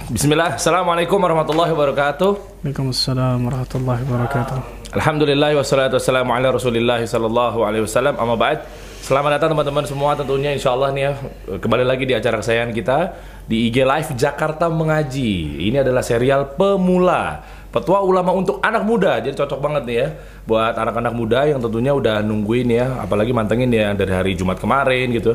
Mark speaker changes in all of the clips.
Speaker 1: Bismillah, Assalamualaikum warahmatullahi wabarakatuh.
Speaker 2: Waalaikumsalam warahmatullahi wabarakatuh.
Speaker 1: Alhamdulillah wassalatu wassalamu ala rasulillah sallallahu alaihi wasallam. Amma ba'd. Selamat datang teman-teman semua tentunya insyaallah nih ya. Kembali lagi di acara kesayangan kita di IG Live Jakarta Mengaji. Ini adalah serial pemula, petua ulama untuk anak muda. Jadi cocok banget nih ya buat anak-anak muda yang tentunya udah nungguin ya, apalagi mantengin ya dari hari Jumat kemarin gitu.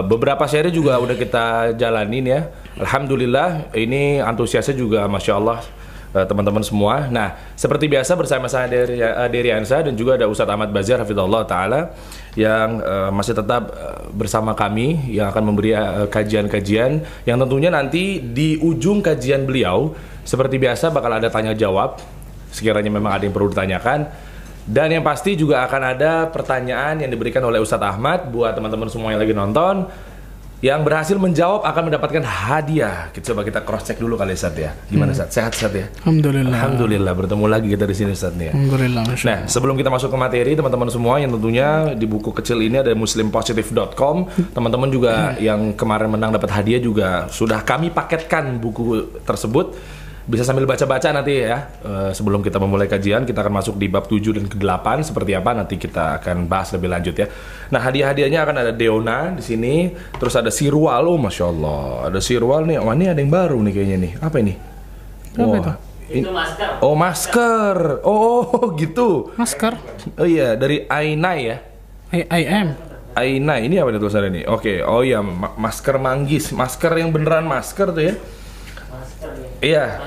Speaker 1: Beberapa seri juga udah kita jalanin ya. Alhamdulillah ini antusiasnya juga Masya Allah teman-teman semua. Nah, seperti biasa bersama saya Dery Ansa dan juga ada Ustadz Ahmad Bazar hafizahullah taala yang masih tetap bersama kami yang akan memberi kajian-kajian yang tentunya nanti di ujung kajian beliau seperti biasa bakal ada tanya jawab sekiranya memang ada yang perlu ditanyakan, dan yang pasti juga akan ada pertanyaan yang diberikan oleh Ustadz Ahmad buat teman-teman semua yang lagi nonton. Yang berhasil menjawab akan mendapatkan hadiah. Coba kita cross check dulu kali Ustaz ya. Gimana Ustaz? Sehat Ustaz ya?
Speaker 2: Alhamdulillah.
Speaker 1: Alhamdulillah bertemu lagi kita di sini Ustaz ya.
Speaker 2: Alhamdulillah.
Speaker 1: Nah, sebelum kita masuk ke materi teman-teman semua yang tentunya di buku kecil ini ada muslimpositive.com. Teman-teman juga yang kemarin menang dapat hadiah juga sudah kami paketkan buku tersebut. Bisa sambil baca-baca nanti ya. Sebelum kita memulai kajian, kita akan masuk di bab 7 dan ke-8 seperti apa nanti kita akan bahas lebih lanjut ya. Nah, hadiah-hadiahnya akan ada Deona di sini, terus ada Sirwal. Oh, Masya Allah. Ada Sirwal nih. Wah, ini ada yang baru nih kayaknya nih. Apa ini?
Speaker 2: Apa itu?
Speaker 1: Itu masker. Oh, masker. Oh, gitu.
Speaker 2: Masker.
Speaker 1: Oh iya, dari Ainai ya.
Speaker 2: I am.
Speaker 1: Ainai. Ini apa nih tulisannya nih? Oke. Oh iya, masker manggis. Masker yang beneran masker tuh ya. Iya,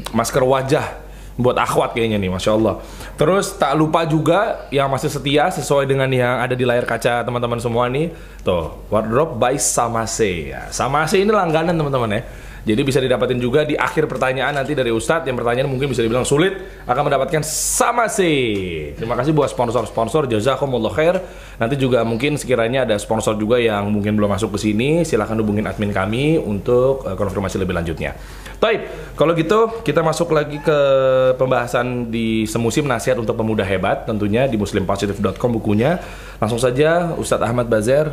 Speaker 1: masker wajah buat akhwat kayaknya nih, Masya Allah. Terus tak lupa juga yang masih setia sesuai dengan yang ada di layar kaca teman-teman semua nih, tuh wardrobe by Samase ya. Samase ini langganan teman-teman ya. Jadi bisa didapatin juga di akhir pertanyaan nanti dari Ustadz. Yang pertanyaan mungkin bisa dibilang sulit akan mendapatkan Samase. Terima kasih buat sponsor-sponsor, jazakumullah khair. Nanti juga mungkin sekiranya ada sponsor juga yang mungkin belum masuk ke sini, silahkan hubungin admin kami untuk konfirmasi lebih lanjutnya. Taib, kalau gitu kita masuk lagi ke pembahasan di semusim nasihat untuk pemuda hebat, tentunya di muslimpositive.com bukunya. Langsung saja Ustadz Ahmad Bazar.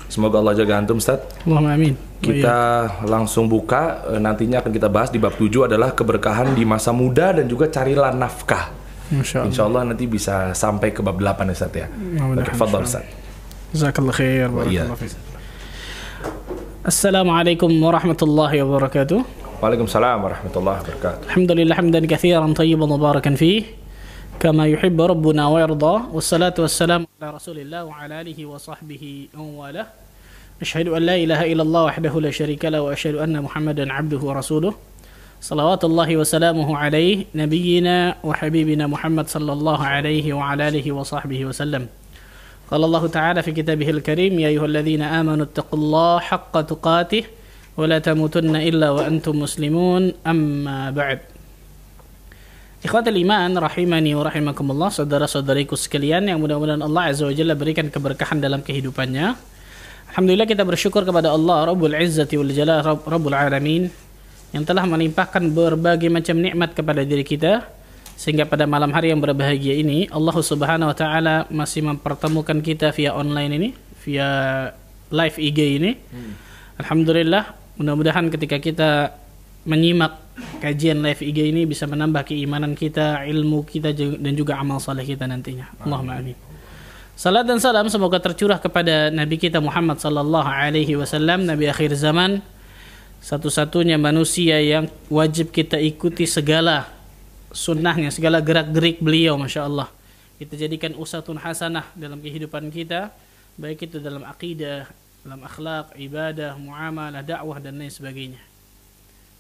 Speaker 1: Semoga Allah jaga antum Ustaz.
Speaker 2: Allahumma amin.
Speaker 1: Kita langsung buka, nantinya akan kita bahas di bab 7 adalah keberkahan di masa muda dan juga carilah nafkah. Insya Allah nanti bisa sampai ke bab 8 Ustaz ya. Oke, fadhal Ustaz.
Speaker 2: Jazakallah khair. Barakallahu fiik. Assalamualaikum warahmatullahi wabarakatuh.
Speaker 1: Waalaikumsalam warahmatullahi wabarakatuh.
Speaker 2: Alhamdulillah hamdan katsiran tayyiban mubarakan fihi kama yuhibbu rabbuna wa yarda. Wassalatu wassalamu ala Rasulillah wa ala alihi wa sahbihi wa wala. Asyhadu an la ilaha illallah wahdahu la syarika lahu wa asyhadu anna Muhammadan abduhu wa rasuluh. Salawatullahi wa salamuhu alaihi nabiyyina wa habibina Muhammad sallallahu alaihi wa ala alihi wa sahbihi wa sallam. Qala Allah Ta'ala fi kitabihil karim, ya ayyuhalladzina amanu ittaqullaha haqqa tuqatih wa la tamutunna illa wa antum muslimun, amma ba'd. Ikhwatul iman rahimani wa rahimakumullah, saudara-saudariku sekalian yang mudah-mudahan Allah Azza wa Jalla berikan keberkahan dalam kehidupannya. Alhamdulillah kita bersyukur kepada Allah Rabbul Izzati wal Jalal, Rabbul Alamin, yang telah melimpahkan berbagai macam nikmat kepada diri kita sehingga pada malam hari yang berbahagia ini Allah Subhanahu wa taala masih mempertemukan kita via online ini, via live IG ini. Alhamdulillah, mudah-mudahan ketika kita menyimak kajian live IG ini bisa menambah keimanan kita, ilmu kita dan juga amal saleh kita nantinya. Allahumma amin. Salat dan salam semoga tercurah kepada Nabi kita Muhammad sallallahu alaihi wasallam, Nabi akhir zaman, satu-satunya manusia yang wajib kita ikuti segala sunnahnya, segala gerak-gerik beliau, Masya Allah. Kita jadikan uswatun hasanah dalam kehidupan kita, baik itu dalam akidah, dalam akhlak, ibadah, muamalah, dakwah dan lain sebagainya.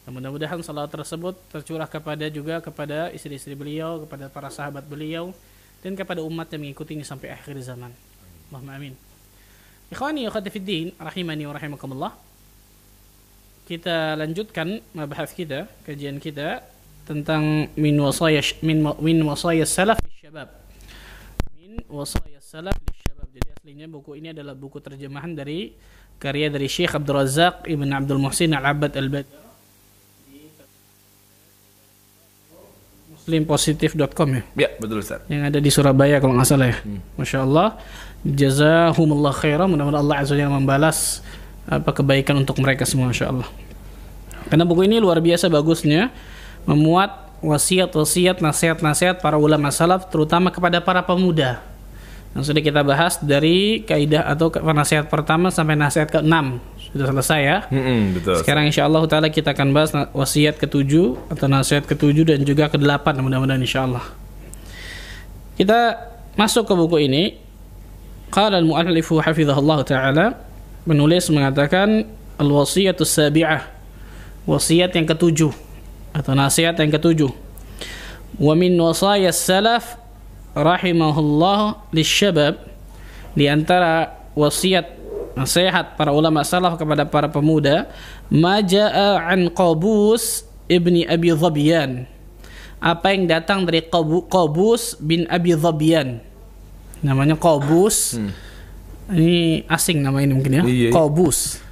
Speaker 2: Mudah-mudahan salawat tersebut tercurah kepada istri-istri beliau, kepada para sahabat beliau, dan kepada umat yang mengikutinya sampai akhir zaman. Allahumma amin. Ikhwani wa akhwati fiddin, rahimani wa rahimakumullah. Kita lanjutkan mabahas kita, kajian kita tentang min wasaya salaf lisyabab. Min wasaya salaf lisyabab. Jadi aslinya buku ini adalah buku terjemahan dari karya dari Syekh Abdul Razak Ibn Abdul Muhsin Al-Abbad Al-Badr. Muslimpositive.com ya?
Speaker 1: Ya, betul Ustaz.
Speaker 2: Yang ada di Surabaya kalau nggak salah ya. Masya Allah. Jazahumullah khairan. Mudah-mudahan Allah Azza wa Jalla membalas kebaikan untuk mereka semua, Masya Allah. Karena buku ini luar biasa bagusnya, memuat wasiat-wasiat, nasihat-nasihat para ulama salaf, terutama kepada para pemuda. Yang sudah kita bahas dari kaidah atau nasihat pertama sampai nasihat ke-6 sudah selesai ya.
Speaker 1: Betul.
Speaker 2: Sekarang insyaallah taala kita akan bahas wasiat ke-7 atau nasihat ke-7 dan juga ke-8 mudah-mudahan insyaallah. Kita masuk ke buku ini. Qala al-mu'allifu hafizahullah taala, penulis mengatakan al-wasiyatus sabi'ah, wasiat yang ke-7 atau nasihat yang ke-7. Wa min wasayas salaf rahimahullah lisyabab, di antara wasiat nasihat para ulama salaf kepada para pemuda, ma jaa an Qabus ibni Abi Dhabiyan, apa yang datang dari Qabus bin Abi Dhabiyan. Namanya Qabus. Ini asing nama ini mungkin ya. Qabus.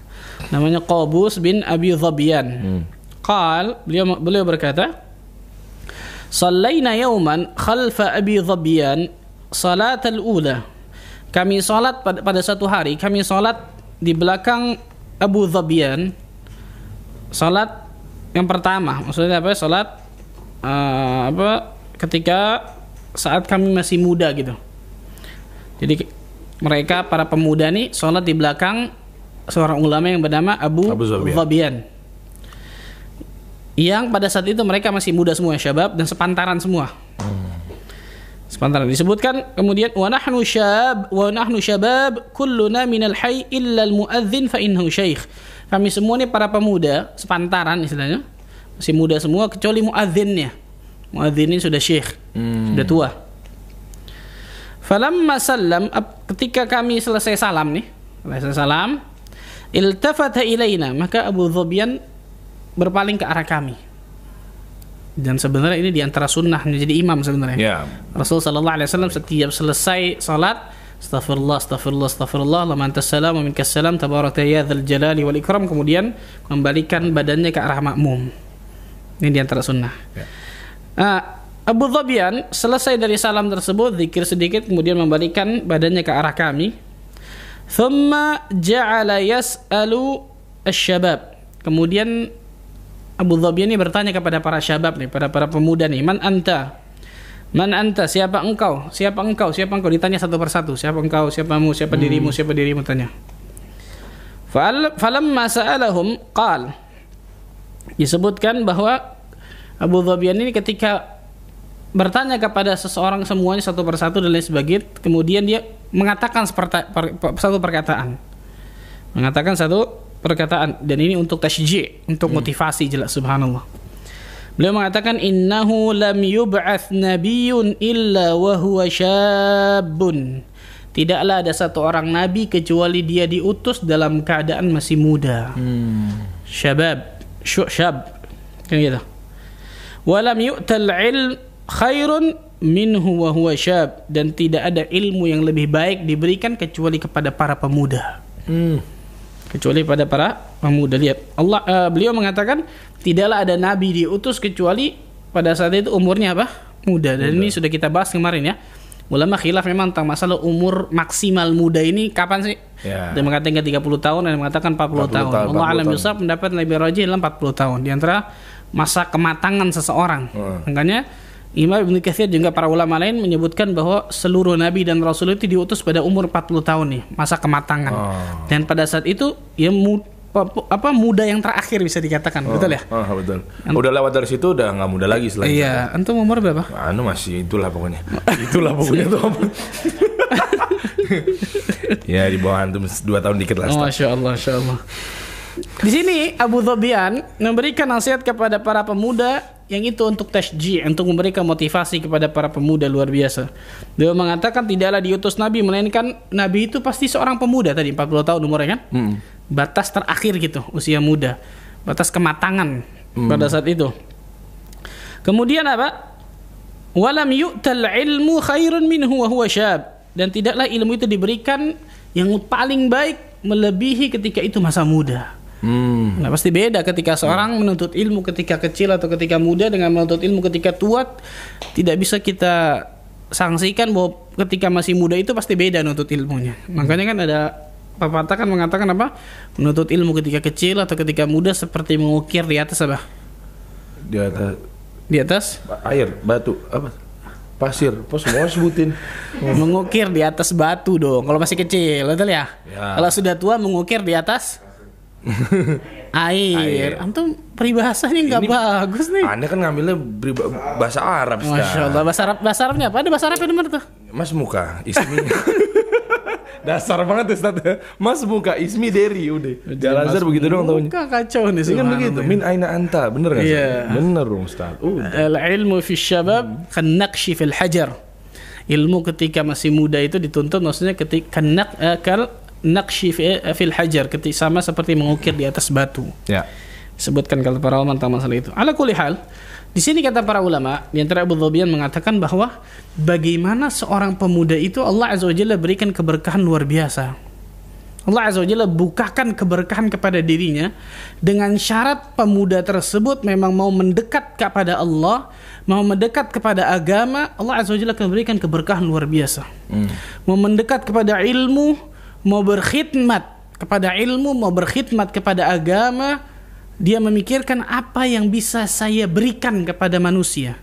Speaker 2: Namanya Qabus bin Abi Dhabiyan. Beliau berkata, "Shallaina yawman khalfa Abi Dhabiyan salat al-ula." Kami salat pada satu hari, kami salat di belakang Abu Dhabiyan. Salat yang pertama, maksudnya apa? Salat ketika saat kami masih muda gitu. Jadi mereka para pemuda nih salat di belakang seorang ulama yang bernama Abu Dhabiyan. Yang pada saat itu mereka masih muda semua, syabab, dan sepantaran semua. Sepantaran disebutkan kemudian wa nahnu syabab kulluna minal hayy illa al muadzin fa innahu syekh. Kami semua ini para pemuda sepantaran istilahnya, masih muda semua kecuali muadzinnya. Muadzin ini sudah syekh, sudah tua. Falamma sallam, ketika kami selesai salam, iltafata ilaina, maka Abu Dhabiyan berpaling ke arah kami. Dan sebenarnya ini diantara sunnah menjadi imam sebenarnya. Rasul sallallahu alaihi wasallam setiap selesai salat, astagfirullah, lamantas salam wa minkas salam, tabarakta ya dzal jalali wal ikram, kemudian membalikan badannya ke arah makmum. Ini diantara sunnah. Abu Dhabiyan selesai dari salam tersebut, zikir sedikit, kemudian membalikan badannya ke arah kami. Thumma ja'ala yas'alu asy-syabab. Kemudian Abu Dhabiyan ini bertanya kepada para syabab nih, pada para pemuda nih, man anta? Man anta? Siapa engkau? Siapa engkau? Siapa engkau? Ditanya satu persatu. Siapa engkau? Siapamu? Siapa dirimu? Siapa dirimu? Tanya. Falamma sa'alahum qal. Disebutkan bahwa Abu Dhabiyan ini ketika bertanya kepada seseorang semuanya satu persatu dan lain sebagainya, kemudian dia mengatakan satu perkataan. Mengatakan satu perkataan, dan ini untuk tasyji', untuk motivasi, jelas, subhanallah. Beliau mengatakan innahu lam yub'ats nabiyyun illa wa huwa syabun. Tidaklah ada satu orang nabi kecuali dia diutus dalam keadaan masih muda. Syabab, syab. Kan gitu. Wa lam yu'tal ilm khairun minhu wa huwa syab, dan tidak ada ilmu yang lebih baik diberikan kecuali kepada para pemuda. Kecuali pada para pemuda. Lihat, beliau mengatakan tidaklah ada nabi diutus kecuali pada saat itu umurnya apa? Muda. Dan ini sudah kita bahas kemarin ya. Ulama khilaf memang tentang masalah umur maksimal muda ini kapan sih? Ada yang mengatakan 30 tahun, ada yang mengatakan 40 tahun. Allah alam bisawab, pendapat lebih rajih adalah 40 tahun. Di antara masa kematangan seseorang. Makanya Imam Ibnu Katsir juga para ulama lain menyebutkan bahwa seluruh nabi dan rasul itu diutus pada umur 40 tahun nih, masa kematangan. Dan pada saat itu ya muda yang terakhir bisa dikatakan. Betul ya?
Speaker 1: Betul. Udah lewat dari situ udah nggak muda lagi selain itu.
Speaker 2: Iya, antum umur berapa?
Speaker 1: Masih itulah pokoknya. Itulah pokoknya tuh. Ya di bawah antum 2 tahun dikit lah.
Speaker 2: Masya Allah. Di sini Abu Dhabiyan memberikan nasihat kepada para pemuda yang itu untuk tasyji', untuk memberikan motivasi kepada para pemuda luar biasa. Dia mengatakan tidaklah diutus nabi melainkan nabi itu pasti seorang pemuda tadi 40 tahun umurnya kan? Batas terakhir gitu, usia muda, batas kematangan pada saat itu. Kemudian apa? Walam yu'tal ilmu khairun minhu wa huwa syab, dan tidaklah ilmu itu diberikan yang paling baik melebihi ketika itu masa muda. Nah pasti beda ketika seorang menuntut ilmu ketika kecil atau ketika muda dengan menuntut ilmu ketika tua. Tidak bisa kita sanksikan bahwa ketika masih muda itu pasti beda nuntut ilmunya. Makanya kan ada pepatah kan mengatakan apa? Menuntut ilmu ketika kecil atau ketika muda seperti mengukir di atas apa?
Speaker 1: Di atas
Speaker 2: Di atas
Speaker 1: air, batu, apa? Pasir, apa semua sebutin.
Speaker 2: mengukir di atas batu dong. Kalau masih kecil, betul ya?
Speaker 1: Ya.
Speaker 2: Kalau sudah tua mengukir di atas air. Antum peribahasanya nggak bagus nih.
Speaker 1: Anda kan ngambilnya bahasa Arab, Ustaz.
Speaker 2: Masya Allah. Bahasa Arabnya apa? Ada bahasa Arab yang mana tuh?
Speaker 1: Mas muka, ismi. Dasar banget Ustaz. Mas muka, ismi Deri, udah. Al-Azhar begitu doang tahunya.
Speaker 2: Muka kacau nih
Speaker 1: Ini kan begitu. Min aina anta, bener nggak?
Speaker 2: Iya.
Speaker 1: Bener dong Ustaz.
Speaker 2: Al-ilmu fi syabab kan naqshi fil hajar. Ilmu ketika masih muda itu dituntut maksudnya ketika naqshi fil hajar, ketika sama seperti mengukir di atas batu.
Speaker 1: Ya.
Speaker 2: Sebutkan kalau para ulama tentang masalah itu. Ala kulli hal, di sini kata para ulama, di antara Abu Dhabian mengatakan bahwa bagaimana seorang pemuda itu Allah Azza wa Jalla berikan keberkahan luar biasa. Allah Azza wa Jalla bukakan keberkahan kepada dirinya dengan syarat pemuda tersebut memang mau mendekat kepada Allah, mau mendekat kepada agama, Allah Azza wa Jalla akan berikan keberkahan luar biasa. Mau mendekat kepada ilmu, mau berkhidmat kepada ilmu, mau berkhidmat kepada agama, dia memikirkan apa yang bisa saya berikan kepada manusia,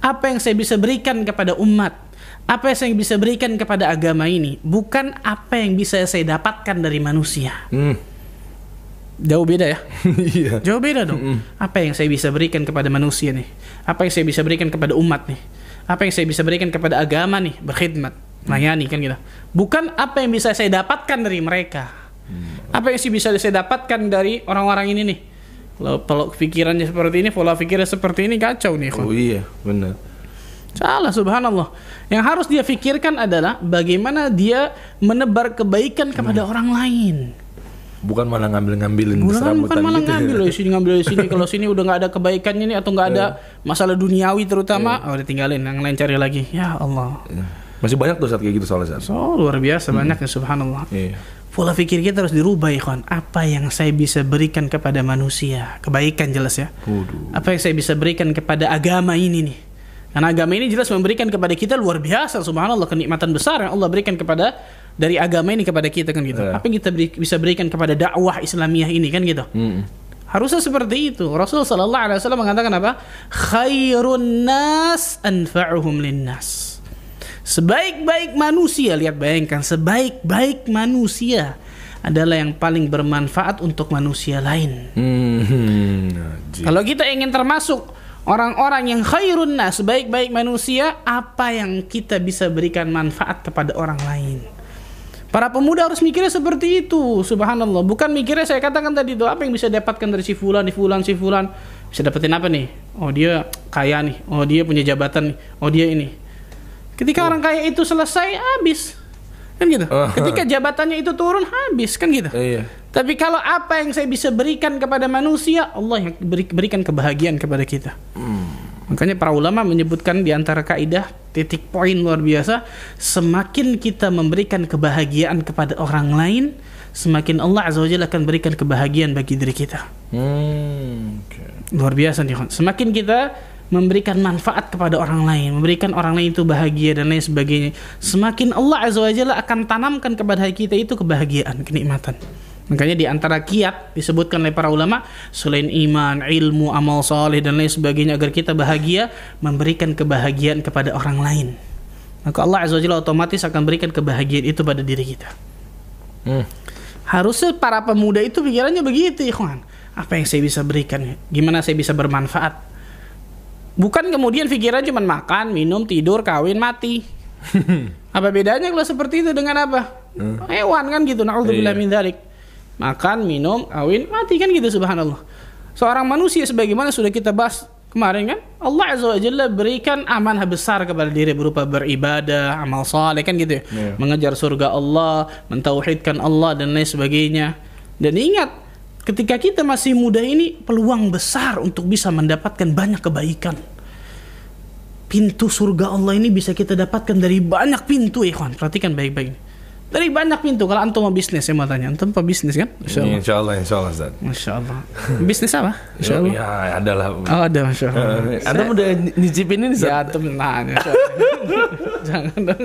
Speaker 2: apa yang saya bisa berikan kepada umat, apa yang saya bisa berikan kepada agama ini, bukan apa yang bisa saya dapatkan dari manusia. Jauh beda ya.
Speaker 1: Iya.
Speaker 2: Jauh beda dong. Apa yang saya bisa berikan kepada manusia nih, apa yang saya bisa berikan kepada umat nih, apa yang saya bisa berikan kepada agama nih, berkhidmat, melayani kan gitu. Bukan apa yang bisa saya dapatkan dari mereka, apa yang sih bisa saya dapatkan dari orang-orang ini nih. Kalau pikirannya seperti ini, pola pikirnya seperti ini, kacau nih.
Speaker 1: Oh iya, benar.
Speaker 2: Salah, subhanallah. Yang harus dia pikirkan adalah bagaimana dia menebar kebaikan kepada orang lain.
Speaker 1: Bukan malah ngambilin
Speaker 2: Bukan malah
Speaker 1: gitu
Speaker 2: ngambil dari sini, ngambil dari sini. Kalau sini udah nggak ada kebaikannya nih, atau nggak ada masalah duniawi terutama, udah tinggalin, yang lain cari lagi. Ya Allah.
Speaker 1: Masih banyak tuh saat kayak gitu soalnya.
Speaker 2: So luar biasa banyaknya, subhanallah.
Speaker 1: Iya.
Speaker 2: Pola pikir kita harus dirubah, ikhwan. Apa yang saya bisa berikan kepada manusia, kebaikan jelas ya. Apa yang saya bisa berikan kepada agama ini nih. Karena agama ini jelas memberikan kepada kita luar biasa, subhanallah, kenikmatan besar yang Allah berikan kepada dari agama ini kepada kita kan gitu. Apa yang kita bisa berikan kepada dakwah Islamiyah ini kan gitu. Harusnya seperti itu. Rasul sallallahu alaihi wasallam mengatakan apa? Khairun nas anfa'uhum linnas. Sebaik-baik manusia, lihat bayangkan, sebaik-baik manusia adalah yang paling bermanfaat untuk manusia lain. Kalau kita ingin termasuk orang-orang yang khairun nas, sebaik-baik manusia, apa yang kita bisa berikan manfaat kepada orang lain? Para pemuda harus mikirnya seperti itu, subhanallah. Bukan mikirnya saya katakan tadi itu, apa yang bisa dapatkan dari si fulan, si fulan. Bisa dapetin apa nih? Oh dia kaya nih, oh dia punya jabatan nih, oh dia ini. Ketika orang kaya itu selesai, habis. Kan gitu. Ketika jabatannya itu turun, habis. Kan gitu.
Speaker 1: Iya.
Speaker 2: Tapi kalau apa yang saya bisa berikan kepada manusia, Allah yang berikan kebahagiaan kepada kita. Makanya para ulama menyebutkan di antara kaidah, titik poin luar biasa, semakin kita memberikan kebahagiaan kepada orang lain, semakin Allah Azza wa Jalla akan berikan kebahagiaan bagi diri kita. Luar biasa nih. Semakin kita memberikan manfaat kepada orang lain, memberikan orang lain itu bahagia dan lain sebagainya, semakin Allah Azza wa Jalla akan tanamkan kepada kita itu kebahagiaan, kenikmatan. Makanya di antara kiat disebutkan oleh para ulama, selain iman, ilmu, amal saleh dan lain sebagainya, agar kita bahagia, memberikan kebahagiaan kepada orang lain. Maka Allah Azza wa Jalla otomatis akan berikan kebahagiaan itu pada diri kita. Harusnya para pemuda itu pikirannya begitu, ikhwan. Apa yang saya bisa berikan? Gimana saya bisa bermanfaat? Bukan kemudian pikiran cuma makan, minum, tidur, kawin, mati. Apa bedanya kalau seperti itu dengan apa? Hewan kan gitu. Na'udzubillah min dzalik. Makan, minum, kawin, mati kan gitu, subhanallah. Seorang manusia sebagaimana sudah kita bahas kemarin kan, Allah Azza wa Jalla berikan amanah besar kepada diri berupa beribadah, amal saleh kan gitu ya. Mengejar surga Allah, mentauhidkan Allah dan lain sebagainya. Dan ingat, ketika kita masih muda ini, peluang besar untuk bisa mendapatkan banyak kebaikan. Pintu surga Allah ini bisa kita dapatkan dari banyak pintu, ikhwan. Perhatikan baik-baik. Dari banyak pintu. Kalau antum mau bisnis, saya mau tanya, antum apa bisnis kan?
Speaker 1: Insya Allah Ustaz.
Speaker 2: Masya Allah. Bisnis apa? Insya Allah.
Speaker 1: Ya ada lah.
Speaker 2: Oh ada, Masya Allah.
Speaker 1: Antum udah nyicipin ini Ustaz?
Speaker 2: Ya antum, nah Jangan dong.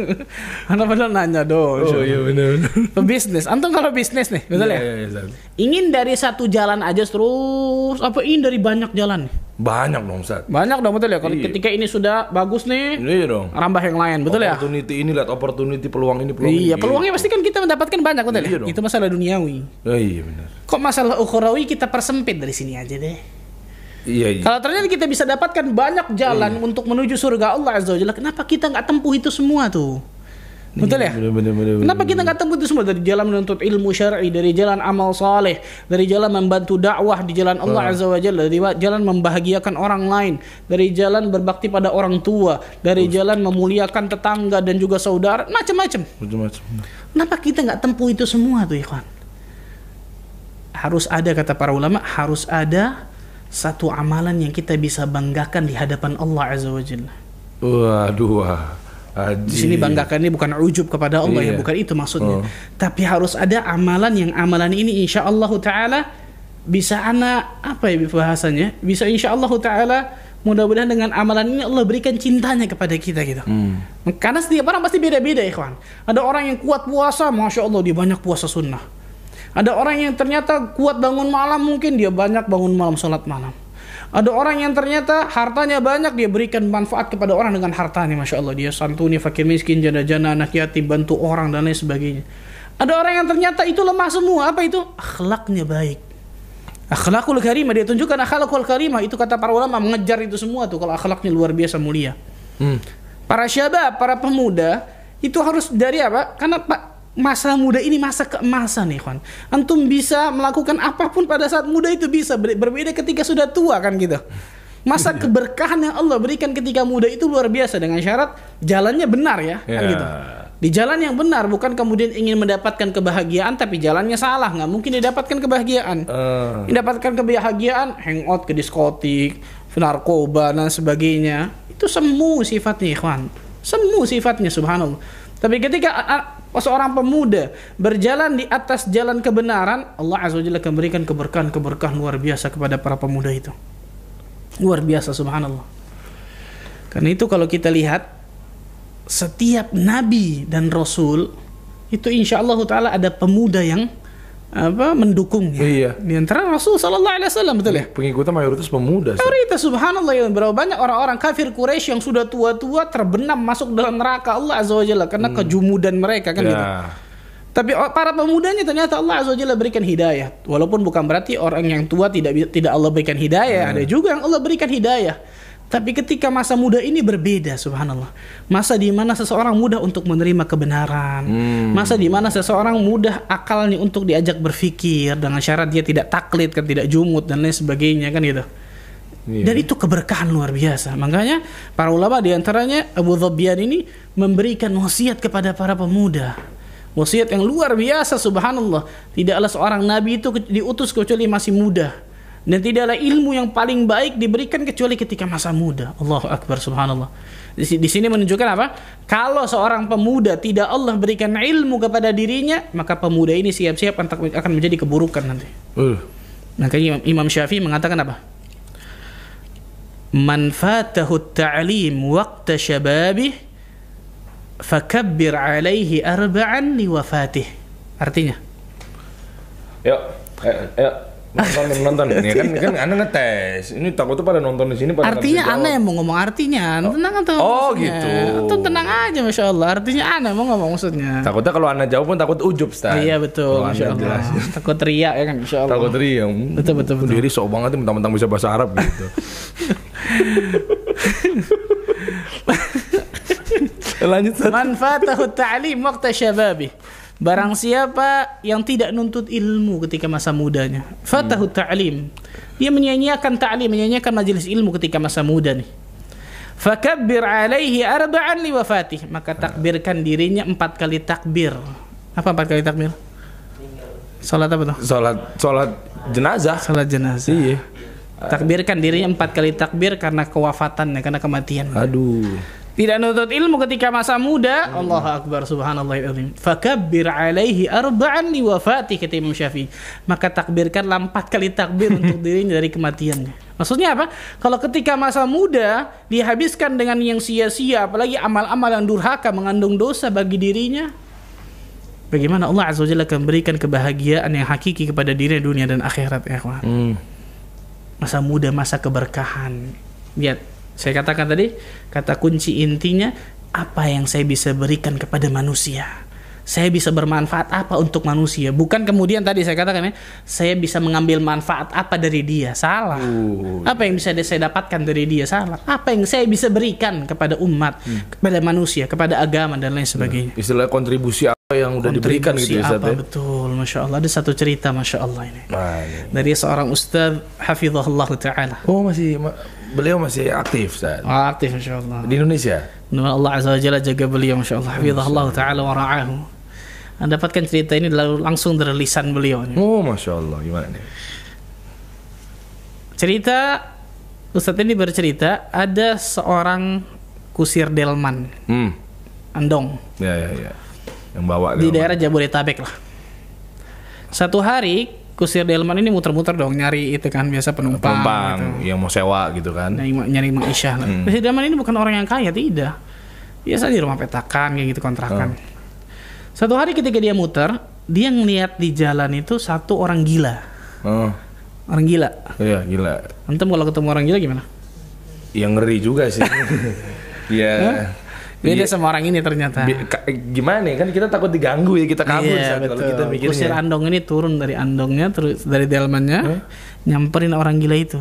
Speaker 2: Anda padahal nanya dong.
Speaker 1: Oh iya benar.
Speaker 2: Pebisnis. Antum kalau bisnis nih, betul ya?
Speaker 1: Iya.
Speaker 2: Ingin dari satu jalan aja terus, apa ingin dari banyak jalan?
Speaker 1: Banyak dong Ustaz.
Speaker 2: Banyak dong, betul ya? Kalau
Speaker 1: Iya.
Speaker 2: ketika ini sudah bagus nih,
Speaker 1: Iya dong.
Speaker 2: rambah yang lain, betul ya?
Speaker 1: Opportunity ini lihat opportunity peluang ini peluang
Speaker 2: Iya,
Speaker 1: ini.
Speaker 2: peluangnya pasti kan kita mendapatkan banyak, betul
Speaker 1: Iya
Speaker 2: ya?
Speaker 1: dong.
Speaker 2: Itu masalah duniawi.
Speaker 1: Oh, iya benar.
Speaker 2: Kok masalah ukhrawi kita persempit dari sini aja deh.
Speaker 1: Iya.
Speaker 2: Kalau ternyata kita bisa dapatkan banyak jalan untuk menuju surga Allah Azza wa Jalla, kenapa kita nggak tempuh itu semua tuh? Betul ya?
Speaker 1: Bener.
Speaker 2: Kenapa kita nggak tempuh itu semua? Dari jalan menuntut ilmu syar'i, dari jalan amal saleh, dari jalan membantu dakwah di jalan Allah Azza wa Jalla, dari jalan membahagiakan orang lain, dari jalan berbakti pada orang tua, dari jalan memuliakan tetangga dan juga saudara, macam-macam. Kenapa kita nggak tempuh itu semua tuh, ikhwan? Harus ada, kata para ulama, harus ada satu amalan yang kita bisa banggakan di hadapan Allah Azza wa Jalla.
Speaker 1: Waduh.
Speaker 2: Di sini banggakan ini bukan ujub kepada Allah, ya, bukan itu maksudnya. Tapi harus ada amalan yang amalan ini insya Allah Ta'ala bisa apa ya bahasanya? Bisa insya Allah Ta'ala mudah-mudahan dengan amalan ini Allah berikan cintanya kepada kita gitu. Karena setiap orang pasti beda-beda, ikhwan. Ada orang yang kuat puasa, Masya Allah dia banyak puasa sunnah. Ada orang yang ternyata kuat bangun malam, mungkin dia banyak bangun malam, sholat malam. Ada orang yang ternyata hartanya banyak, dia berikan manfaat kepada orang dengan hartanya, Masya Allah. Dia santuni fakir miskin, janda-janda, anak yatim, bantu orang dan lain sebagainya. Ada orang yang ternyata itu lemah semua, apa itu? Akhlaknya baik. Akhlakul karimah, dia tunjukkan akhlakul karimah. Itu kata para ulama, mengejar itu semua tuh kalau akhlaknya luar biasa mulia. Para syabab, para pemuda itu harus dari apa? Karena masa muda ini masa keemasan nih, kawan. Antum bisa melakukan apapun pada saat muda itu bisa, berbeda ketika sudah tua kan gitu. Masa keberkahan yang Allah berikan ketika muda itu luar biasa, dengan syarat jalannya benar ya, kan gitu. Di jalan yang benar, bukan kemudian ingin mendapatkan kebahagiaan tapi jalannya salah, nggak mungkin didapatkan kebahagiaan. Mendapatkan kebahagiaan, hangout ke diskotik, narkoba dan sebagainya, itu semu sifatnya, ikhwan. Semu sifatnya, subhanallah. Tapi ketika seorang pemuda berjalan di atas jalan kebenaran, Allah Azza wa Jalla akan memberikan keberkahan luar biasa kepada para pemuda itu. Luar biasa, subhanallah. Karena itu kalau kita lihat setiap nabi dan rasul itu insya Allah Ta'ala ada pemuda yang mendukungnya.
Speaker 1: Iya.
Speaker 2: Di antara Rasul sallallahu alaihi wasallam, betul ya?
Speaker 1: Pengikutnya mayoritas pemuda.
Speaker 2: Mayoritas, subhanallah, ya. Berapa banyak orang-orang kafir Quraisy yang sudah tua-tua terbenam masuk dalam neraka Allah Azza wa Jalla karena kejumudan mereka kan gitu. Tapi para pemudanya ternyata Allah Azza wa Jalla berikan hidayah. Walaupun bukan berarti orang yang tua tidak Allah berikan hidayah, ada juga yang Allah berikan hidayah. Tapi ketika masa muda ini berbeda, subhanallah. Masa di mana seseorang mudah untuk menerima kebenaran. Masa di mana seseorang mudah akalnya untuk diajak berpikir dengan syarat dia tidak taklid, kan, tidak jumut dan lain sebagainya kan gitu. Dan itu keberkahan luar biasa. Makanya para ulama di antaranya Abu Dhobyan ini memberikan wasiat kepada para pemuda. Wasiat yang luar biasa, subhanallah. Tidaklah seorang nabi itu diutus kecuali masih muda. Dan tidaklah ilmu yang paling baik diberikan kecuali ketika masa muda. Allahu Akbar, subhanallah. Di sini menunjukkan apa? Kalau seorang pemuda tidak Allah berikan ilmu kepada dirinya, maka pemuda ini siap-siap akan menjadi keburukan nanti. Makanya Imam Syafi'i mengatakan apa? Man fatahu ta'lim waqta syababih fakabbir alaihi arba'an liwafatih. Artinya?
Speaker 1: Yuk. Nonton ini kan Anda ngetes. Ini takutnya pada nonton di sini pada
Speaker 2: artinya Anda yang mau ngomong artinya. Tenang atau
Speaker 1: gitu.
Speaker 2: Tuh tenang aja, Masya Allah. Artinya Anda mau ngomong maksudnya.
Speaker 1: Takutnya kalau Anda jawab pun takut ujub, Ustaz.
Speaker 2: Iya betul, Masya Allah. Takut riak ya kan, Masya Allah.
Speaker 1: Takut riak.
Speaker 2: Betul.
Speaker 1: Diri sok banget mentang-mentang bisa bahasa Arab gitu. Lanjut.
Speaker 2: Man fatahu ta'lim waqta syababi. Barang siapa yang tidak nuntut ilmu ketika masa mudanya, fatahu ta'lim, dia menyanyiakan ta'lim, menyanyiakan majelis ilmu ketika masa muda nih. Fakabbir alaihi arba'an liwafatih, maka takbirkan dirinya 4 kali takbir. Apa 4 kali takbir? Salat apa tuh?
Speaker 1: Salat jenazah.
Speaker 2: Salat jenazah.
Speaker 1: Iya.
Speaker 2: Takbirkan dirinya 4 kali takbir karena kewafatannya, karena kematian.
Speaker 1: Aduh.
Speaker 2: Tidak nuntut ilmu ketika masa muda. Allahu Akbar, subhanallahil azim. Fakabbir alaihi arba'an li wafati, kata Imam Syafi'i. Maka takbirkanlah 4 kali takbir untuk dirinya dari kematiannya. Maksudnya apa? Kalau ketika masa muda dihabiskan dengan yang sia-sia, apalagi amal-amal yang durhaka mengandung dosa bagi dirinya, bagaimana Allah Azza wa Jalla akan memberikan kebahagiaan yang hakiki kepada dirinya dunia dan akhirat, ya kawan. Masa muda, masa keberkahan. Lihat, saya katakan tadi, kata kunci intinya, apa yang saya bisa berikan kepada manusia? Saya bisa bermanfaat apa untuk manusia? Bukan kemudian tadi saya katakan ya, saya bisa mengambil manfaat apa dari dia? Salah. Apa yang bisa saya dapatkan dari dia? Salah. Apa yang saya bisa berikan kepada umat, kepada manusia, kepada agama dan lain sebagainya?
Speaker 1: Istilah kontribusi apa yang udah diberikan gitu ya, Ustaz?
Speaker 2: Betul, Masya Allah. Ada satu cerita, Masya Allah ini. Dari seorang Ustaz, Hafizahullah Ta'ala.
Speaker 1: Beliau masih aktif, Ustaz?
Speaker 2: Aktif, Masya Allah.
Speaker 1: Di Indonesia?
Speaker 2: Allah Azza wa Jalla jaga beliau, Masya Allah. Hafizahullah Ta'ala wa ra'ahu. Anda dapatkan cerita ini langsung dari lisan beliau.
Speaker 1: Masya Allah, gimana nih?
Speaker 2: Cerita, Ustaz ini bercerita, ada seorang kusir delman, andong,
Speaker 1: ya. Yang bawa
Speaker 2: di daerah Jabodetabek lah. Satu hari kusir delman ini muter-muter dong, nyari itu kan biasa penumpang gitu,
Speaker 1: yang mau sewa gitu kan,
Speaker 2: nyari mengisyah lah. Kusir delman ini bukan orang yang kaya, tidak, biasa di rumah petakan kayak gitu, kontrakan. Satu hari ketika dia muter, dia ngeliat di jalan itu satu orang gila. Orang gila.
Speaker 1: Iya, gila.
Speaker 2: Antum kalau ketemu orang gila gimana?
Speaker 1: Yang ngeri juga sih. Iya.
Speaker 2: Beda sama orang ini ternyata.
Speaker 1: Gimana ya? Kan kita takut diganggu ya, kita kabur kalau kita mikirnya.
Speaker 2: Kusir andong ini turun dari andongnya, terus dari delmannya, nyamperin orang gila itu.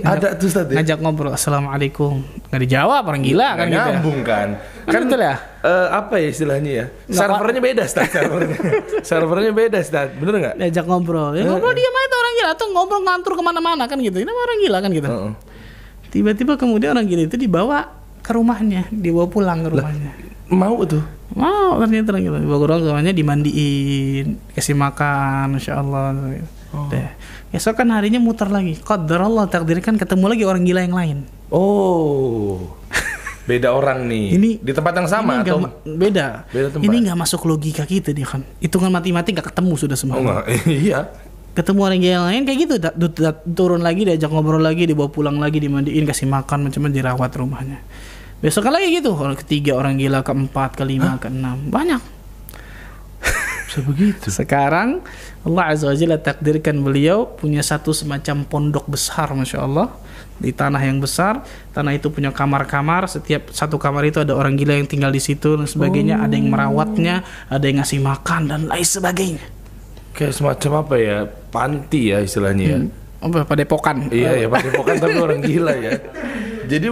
Speaker 1: Ada tuh Ustaz ya?
Speaker 2: Ngajak ngobrol, assalamualaikum. Nggak dijawab, orang gila kan gitu.
Speaker 1: Nyambung kan?
Speaker 2: Kan betul ya?
Speaker 1: Apa ya istilahnya ya? Servernya beda, Ustaz. Servernya beda, Ustaz. Bener nggak?
Speaker 2: Diajak ngobrol. Ngobrol dia mah itu orang gila, atau ngobrol ngantur kemana-mana kan gitu. Ini orang gila kan gitu. Tiba-tiba kemudian orang gila itu dibawa ke rumahnya, dibawa pulang ke rumahnya.
Speaker 1: Mau tuh?
Speaker 2: Mau, ternyata orang gila. Dibawa ke rumahnya, dimandiin, kasih makan, Masya Allah. Esokan harinya muter lagi. Qadarullah, takdirkan ketemu lagi orang gila yang lain.
Speaker 1: Beda orang nih. Ini di tempat yang sama atau
Speaker 2: beda tempat? Ini nggak masuk logika kita dia kan. Hitungan matematik nggak ketemu sudah semua.
Speaker 1: Iya.
Speaker 2: Ketemu orang gila yang lain kayak gitu, turun lagi, diajak ngobrol lagi, dibawa pulang lagi, dimandiin, kasih makan, macam-macam, dirawat rumahnya. Besok lagi gitu, orang ketiga, orang gila keempat, kelima, keenam, banyak.
Speaker 1: Begitu.
Speaker 2: Sekarang Allah Azza wa Jalla takdirkan beliau punya satu semacam pondok besar, Masya Allah, di tanah yang besar. Tanah itu punya kamar-kamar, setiap satu kamar itu ada orang gila yang tinggal di situ dan sebagainya. Ada yang merawatnya, ada yang ngasih makan dan lain sebagainya.
Speaker 1: Kayak semacam apa ya, panti ya istilahnya ya.
Speaker 2: Padepokan.
Speaker 1: Iya ya, padepokan tapi orang gila ya. Jadi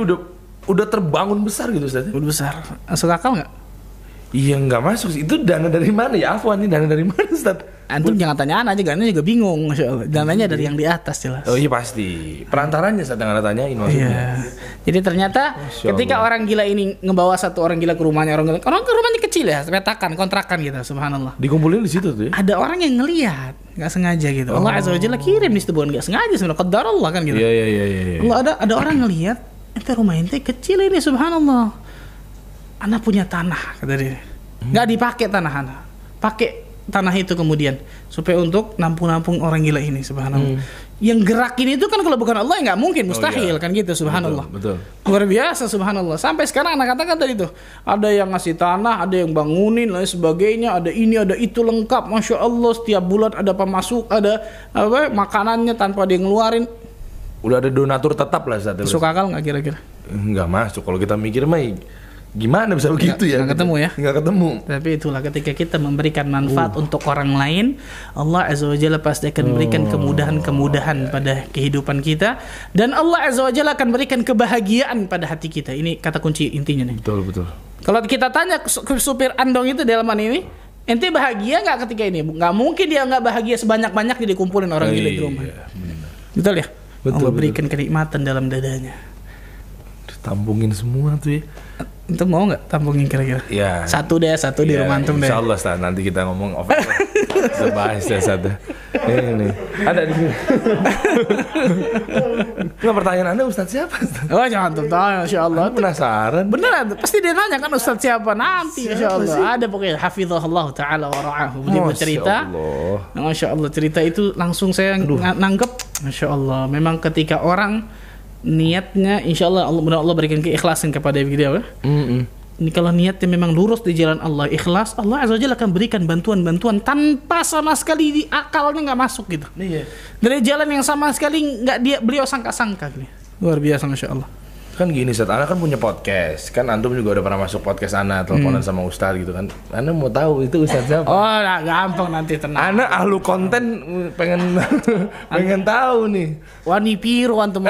Speaker 1: udah terbangun besar gitu, Ustaz.
Speaker 2: Udah besar. Masuk akal nggak?
Speaker 1: Iya, nggak masuk sih. Itu dana dari mana ya? Afwan, ini dana dari mana, Ustaz?
Speaker 2: Antum jangan tanyaan aja, karena juga bingung, Masya Allah. Dananya dari yang di atas jelas.
Speaker 1: Oh iya pasti. Perantaranya Ustaz yang Anda tanyain maksudnya.
Speaker 2: Iya. Jadi ternyata ketika orang gila ini ngebawa satu orang gila ke rumahnya, orang ke rumahnya kecil ya, petakan, kontrakan gitu, subhanallah.
Speaker 1: Dikumpulin di situ tuh ya?
Speaker 2: Ada orang yang ngelihat, nggak sengaja gitu. Allah Azza wa Jalla kirim di situ, bukan nggak sengaja sebenarnya, qadarullah kan gitu.
Speaker 1: Iya.
Speaker 2: Allah ada orang ngelihat, ente rumah ente kecil ini, subhanallah. Anak punya tanah, kata dia. Nggak dipakai tanah anak, pakai tanah itu kemudian supaya untuk nampung-nampung orang gila ini, subhanallah. Yang gerakin itu kan kalau bukan Allah nggak mungkin, mustahil kan gitu, subhanallah.
Speaker 1: Betul.
Speaker 2: Luar biasa, subhanallah. Sampai sekarang anak katakan tadi tuh, ada yang ngasih tanah, ada yang bangunin, lain sebagainya, ada ini, ada itu, lengkap, Masya Allah. Setiap bulan ada pemasuk, ada makanannya tanpa dia ngeluarin.
Speaker 1: Udah ada donatur tetap lah saat itu.
Speaker 2: Masuk akal nggak kira-kira?
Speaker 1: Nggak masuk. Kalau kita mikir mah gimana bisa begitu ya?
Speaker 2: Nggak ketemu ya?
Speaker 1: Nggak ketemu.
Speaker 2: Tapi itulah ketika kita memberikan manfaat untuk orang lain, Allah Azza wa Jalla pasti akan memberikan kemudahan-kemudahan pada kehidupan kita, dan Allah Azza wa Jalla akan berikan kebahagiaan pada hati kita. Ini kata kunci intinya nih.
Speaker 1: Betul.
Speaker 2: Kalau kita tanya supir andong itu delman ini, ente bahagia nggak ketika ini? Nggak mungkin dia nggak bahagia sebanyak-banyaknya dikumpulin orang gila di rumah. Betul ya? Allah berikan kenikmatan dalam dadanya.
Speaker 1: Tampungin semua tuh ya.
Speaker 2: Itu mau nggak tampungin kira-kira?
Speaker 1: Ya.
Speaker 2: Satu di rumah antum deh.
Speaker 1: Insyaallah nanti kita ngomong over. Sebahas satu. Ini ada di sini. Nggak, pertanyaan Anda Ustadz siapa?
Speaker 2: Oh jangan tanya, Masya Allah.
Speaker 1: Penasaran.
Speaker 2: Beneran, pasti dia nanya kan Ustadz siapa nanti, Masya Allah. Ada pokoknya hafizahullah ta'ala wa ra'ahu. Beliau bercerita. Masya Allah, cerita itu langsung saya nanggep. Masya Allah, memang ketika orang niatnya, insya Allah Allah berikan keikhlasan kepada dia. Ini kalau niatnya memang lurus di jalan Allah, ikhlas, Allah Azza wa Jalla akan berikan bantuan-bantuan tanpa sama sekali di akalnya nggak masuk gitu.
Speaker 1: Iya.
Speaker 2: Dari jalan yang sama sekali nggak beliau sangka-sangka gitu. Luar biasa, Masya Allah.
Speaker 1: Kan gini, Ustaz, Ana kan punya podcast. Kan Antum juga udah pernah masuk podcast Ana, teleponan sama Ustaz gitu kan. Ana mau tahu itu Ustaz siapa?
Speaker 2: Oh, nah, gampang nanti tenang.
Speaker 1: Ana ahlu konten pengen tahu nih.
Speaker 2: Wani piru antum.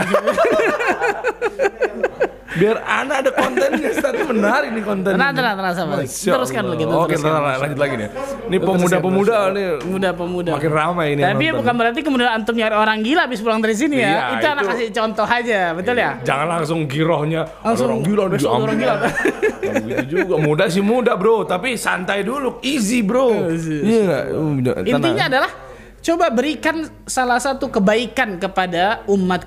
Speaker 1: Biar Ana ada kontennya, Ustaz. Menarik nih kontennya.
Speaker 2: Tenang, sabar. Teruskan lagi.
Speaker 1: Oke, lanjut lagi nih. Ini pemuda-pemuda nih.
Speaker 2: Pemuda-pemuda.
Speaker 1: Makin ramai ini.
Speaker 2: Tapi bukan berarti kemudian antum nyari orang gila habis pulang dari sini ya.
Speaker 1: Iya,
Speaker 2: itu anak kasih contoh aja, betul ya?
Speaker 1: Jangan langsung girohnya.
Speaker 2: Langsung
Speaker 1: orang gila,
Speaker 2: orang gila.
Speaker 1: Gitu juga. Muda sih muda, Bro. Tapi santai dulu, easy, Bro. Iya enggak?
Speaker 2: Intinya adalah coba berikan salah satu kebaikan kepada umat,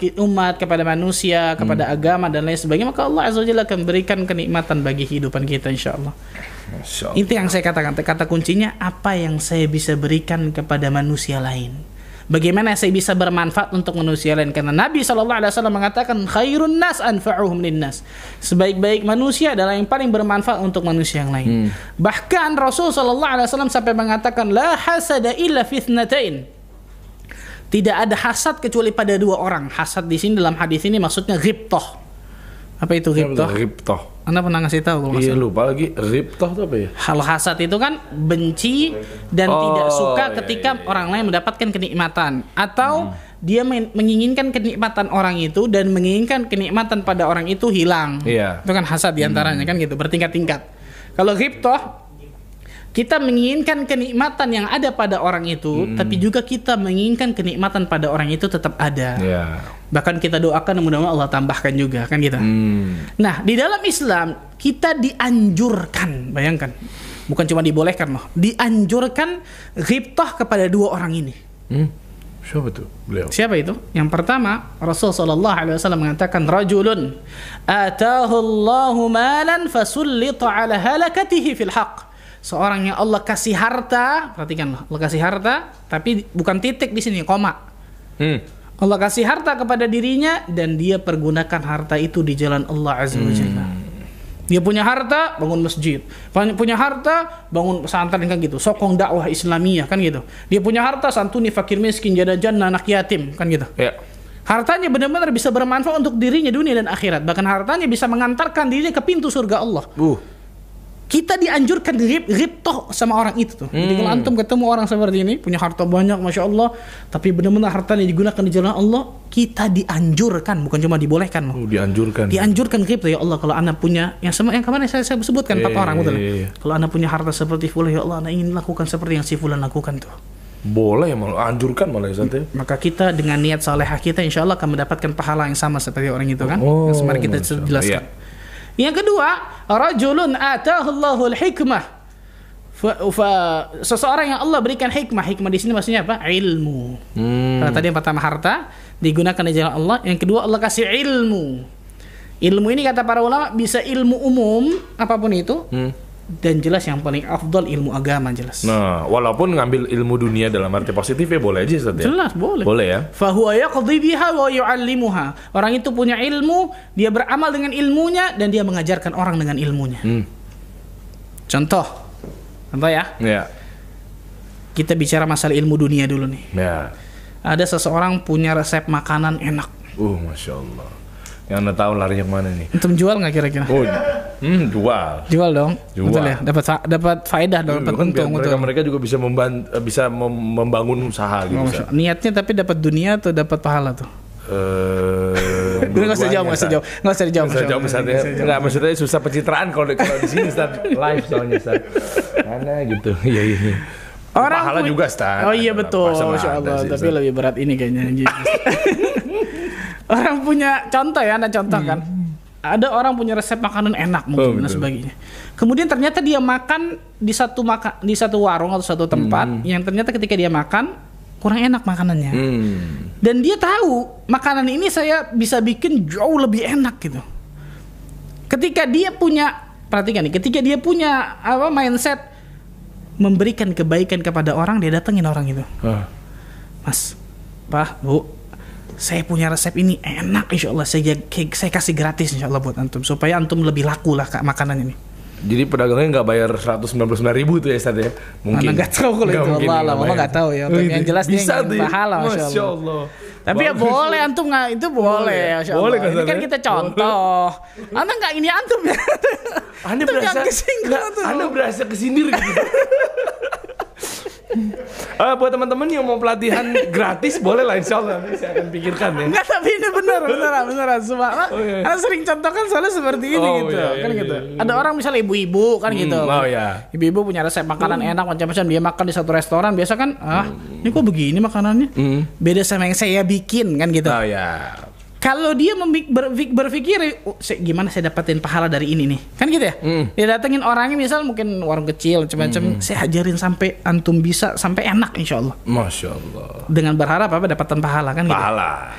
Speaker 2: kepada manusia, kepada agama dan lain sebagainya, maka Allah Azza wa Jalla akan berikan kenikmatan bagi kehidupan kita, insyaallah. Itu yang saya katakan, kata kuncinya apa yang saya bisa berikan kepada manusia lain. Bagaimana saya bisa bermanfaat untuk manusia lain, karena Nabi SAW mengatakan khairun nas anfa'uhum linnas. Sebaik-baik manusia adalah yang paling bermanfaat untuk manusia yang lain. Bahkan Rasul SAW sampai mengatakan la hasada illa fitnatain. Tidak ada hasad kecuali pada dua orang. Hasad di sini dalam hadis ini maksudnya ghibtah. Apa itu ghibtah?
Speaker 1: Ghibtah.
Speaker 2: Anda pernah ngasih tahu kalau
Speaker 1: Iya, lupa lagi. Ghibtah itu apa ya?
Speaker 2: Hal hasad itu kan benci dan tidak suka ketika orang lain mendapatkan kenikmatan, atau dia menginginkan kenikmatan orang itu dan menginginkan kenikmatan pada orang itu hilang.
Speaker 1: Iya.
Speaker 2: Itu kan hasad diantaranya kan gitu, bertingkat-tingkat. Kalau ghibtah, kita menginginkan kenikmatan yang ada pada orang itu, tapi juga kita menginginkan kenikmatan pada orang itu tetap ada.
Speaker 1: Yeah.
Speaker 2: Bahkan kita doakan mudah-mudahan Allah tambahkan juga, kan gitu. Nah, di dalam Islam kita dianjurkan, bayangkan, bukan cuma dibolehkan loh, dianjurkan ghibtah kepada dua orang ini.
Speaker 1: Siapa tuh beliau?
Speaker 2: Siapa itu? Yang pertama, Rasul sallallahu alaihi wasallam mengatakan rajulun atahu Allahu malan fasullita ala halakatihi fil haqq. Seorang yang Allah kasih harta, perhatikan loh, Allah kasih harta, tapi bukan titik di sini, koma. Allah kasih harta kepada dirinya dan dia pergunakan harta itu di jalan Allah Azza wa Jalla. Dia punya harta, bangun masjid. Punya harta, bangun pesantren kan gitu. Sokong dakwah Islamiyah kan gitu. Dia punya harta, santuni fakir miskin, janda janda, anak yatim kan gitu. Ya. Hartanya benar-benar bisa bermanfaat untuk dirinya dunia dan akhirat. Bahkan hartanya bisa mengantarkan dirinya ke pintu surga Allah. Kita dianjurkan ghibtah sama orang itu tuh. Jadi kalau antum ketemu orang seperti ini, punya harta banyak, masya Allah, tapi benar-benar hartanya digunakan di jalan Allah, kita dianjurkan, bukan cuma dibolehkan loh.
Speaker 1: Dianjurkan.
Speaker 2: Dianjurkan ghibtah, ya Allah, kalau anda punya yang kemarin saya sebutkan 4 orang, betul. Kalau anda punya harta seperti fulan, ya Allah, anda ingin lakukan seperti yang si fulan lakukan tuh.
Speaker 1: Boleh malah, anjurkan malah ya.
Speaker 2: Maka kita dengan niat salehah kita, insya Allah akan mendapatkan pahala yang sama seperti orang itu kan. Yang kemarin kita jelaskan. Yang kedua, rajulun atahullahu al-hikmah. Seseorang yang Allah berikan hikmah. Hikmah di sini maksudnya apa? Ilmu. Karena tadi yang pertama harta digunakan di jalan Allah. Yang kedua Allah kasih ilmu. Ilmu ini kata para ulama bisa ilmu umum apapun itu. Dan jelas yang paling afdal ilmu agama jelas.
Speaker 1: Nah, walaupun ngambil ilmu dunia dalam arti positif ya boleh aja Ustaz ya.
Speaker 2: Jelas boleh.
Speaker 1: Boleh ya.
Speaker 2: Fahuwa yaqdi biha wa yu'allimuha. Orang itu punya ilmu, dia beramal dengan ilmunya dan dia mengajarkan orang dengan ilmunya. Contoh ya. Ya. Kita bicara masalah ilmu dunia dulu nih. Ya. Ada seseorang punya resep makanan enak.
Speaker 1: Masya Allah. Yang anda tahu lari yang mana nih?
Speaker 2: Untuk jual nggak kira-kira?
Speaker 1: Jual.
Speaker 2: Jual dong. Jual. Betul ya. Dapat faedah dong. Dapat untung.
Speaker 1: Mereka juga bisa membangun usaha gitu.
Speaker 2: Niatnya tapi dapat dunia atau dapat pahala tuh? Nggak usah jawab. Nggak,
Speaker 1: maksudnya susah pencitraan kalau di sini Ustaz. Live soalnya Ustaz. Mana gitu. Iya. Orang pahala juga Ustaz.
Speaker 2: Oh iya betul. Masya Allah. Tapi lebih berat ini kayaknya. Orang punya contoh ya, anda contoh kan. ada orang punya resep makanan enak mungkin dan sebagainya. Kemudian ternyata dia makan di satu warung atau satu tempat yang ternyata ketika dia makan kurang enak makanannya. Dan dia tahu makanan ini saya bisa bikin jauh lebih enak gitu. Ketika dia punya, perhatikan nih, ketika dia punya mindset memberikan kebaikan kepada orang, dia datengin orang itu. Mas, Pak, Bu, saya punya resep ini enak, insya Allah saya kasih gratis insya Allah buat antum supaya antum lebih laku lah kak makanan ini.
Speaker 1: Jadi pedagangnya nggak bayar 199.000 tuh ya Ustaz ya? Mungkin.
Speaker 2: Nggak tahu kalau itu Allah nggak tahu ya. Yang jelas
Speaker 1: bisa
Speaker 2: dia pahala
Speaker 1: Masya Allah.
Speaker 2: Tapi ya boleh antum nggak itu boleh.
Speaker 1: Boleh kan?
Speaker 2: Ini kan kita contoh. Anda nggak ini antum ya.
Speaker 1: Anda berasa kesindir gitu. Buat teman-teman yang mau pelatihan gratis boleh lah insya Allah nanti saya akan pikirkan ya.
Speaker 2: Enggak, tapi ini beneran semua. Karena sering contohkan soalnya seperti ini gitu. Kan gitu. Ada orang misalnya ibu-ibu kan gitu. Ibu-ibu punya resep makanan enak macam-macam, dia makan di satu restoran biasa kan, ini kok begini makanannya? Beda sama yang saya bikin kan gitu. Kalau dia berpikir gimana saya dapetin pahala dari ini nih, kan gitu ya. Dia datengin orangnya misal mungkin warung kecil macam-macam, saya ajarin sampai antum bisa sampai enak insya Allah.
Speaker 1: Masya Allah.
Speaker 2: Dengan berharap dapatan pahala kan gitu.
Speaker 1: Pahala.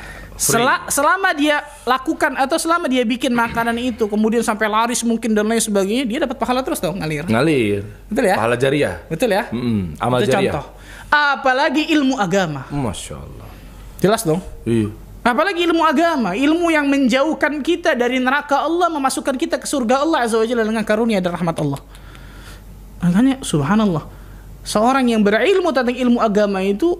Speaker 2: Selama dia lakukan atau selama dia bikin makanan itu kemudian sampai laris mungkin dan lain sebagainya, dia dapat pahala terus dong, ngalir. Betul ya?
Speaker 1: Pahala jariah.
Speaker 2: Betul ya?
Speaker 1: Amal
Speaker 2: itu
Speaker 1: jariah.
Speaker 2: Contoh. Apalagi ilmu agama.
Speaker 1: Masya Allah.
Speaker 2: Jelas dong?
Speaker 1: Iya.
Speaker 2: Apalagi ilmu agama, ilmu yang menjauhkan kita dari neraka Allah, memasukkan kita ke surga Allah Azza wa Jalla dengan karunia dan rahmat Allah. Makanya subhanallah, seorang yang berilmu tentang ilmu agama itu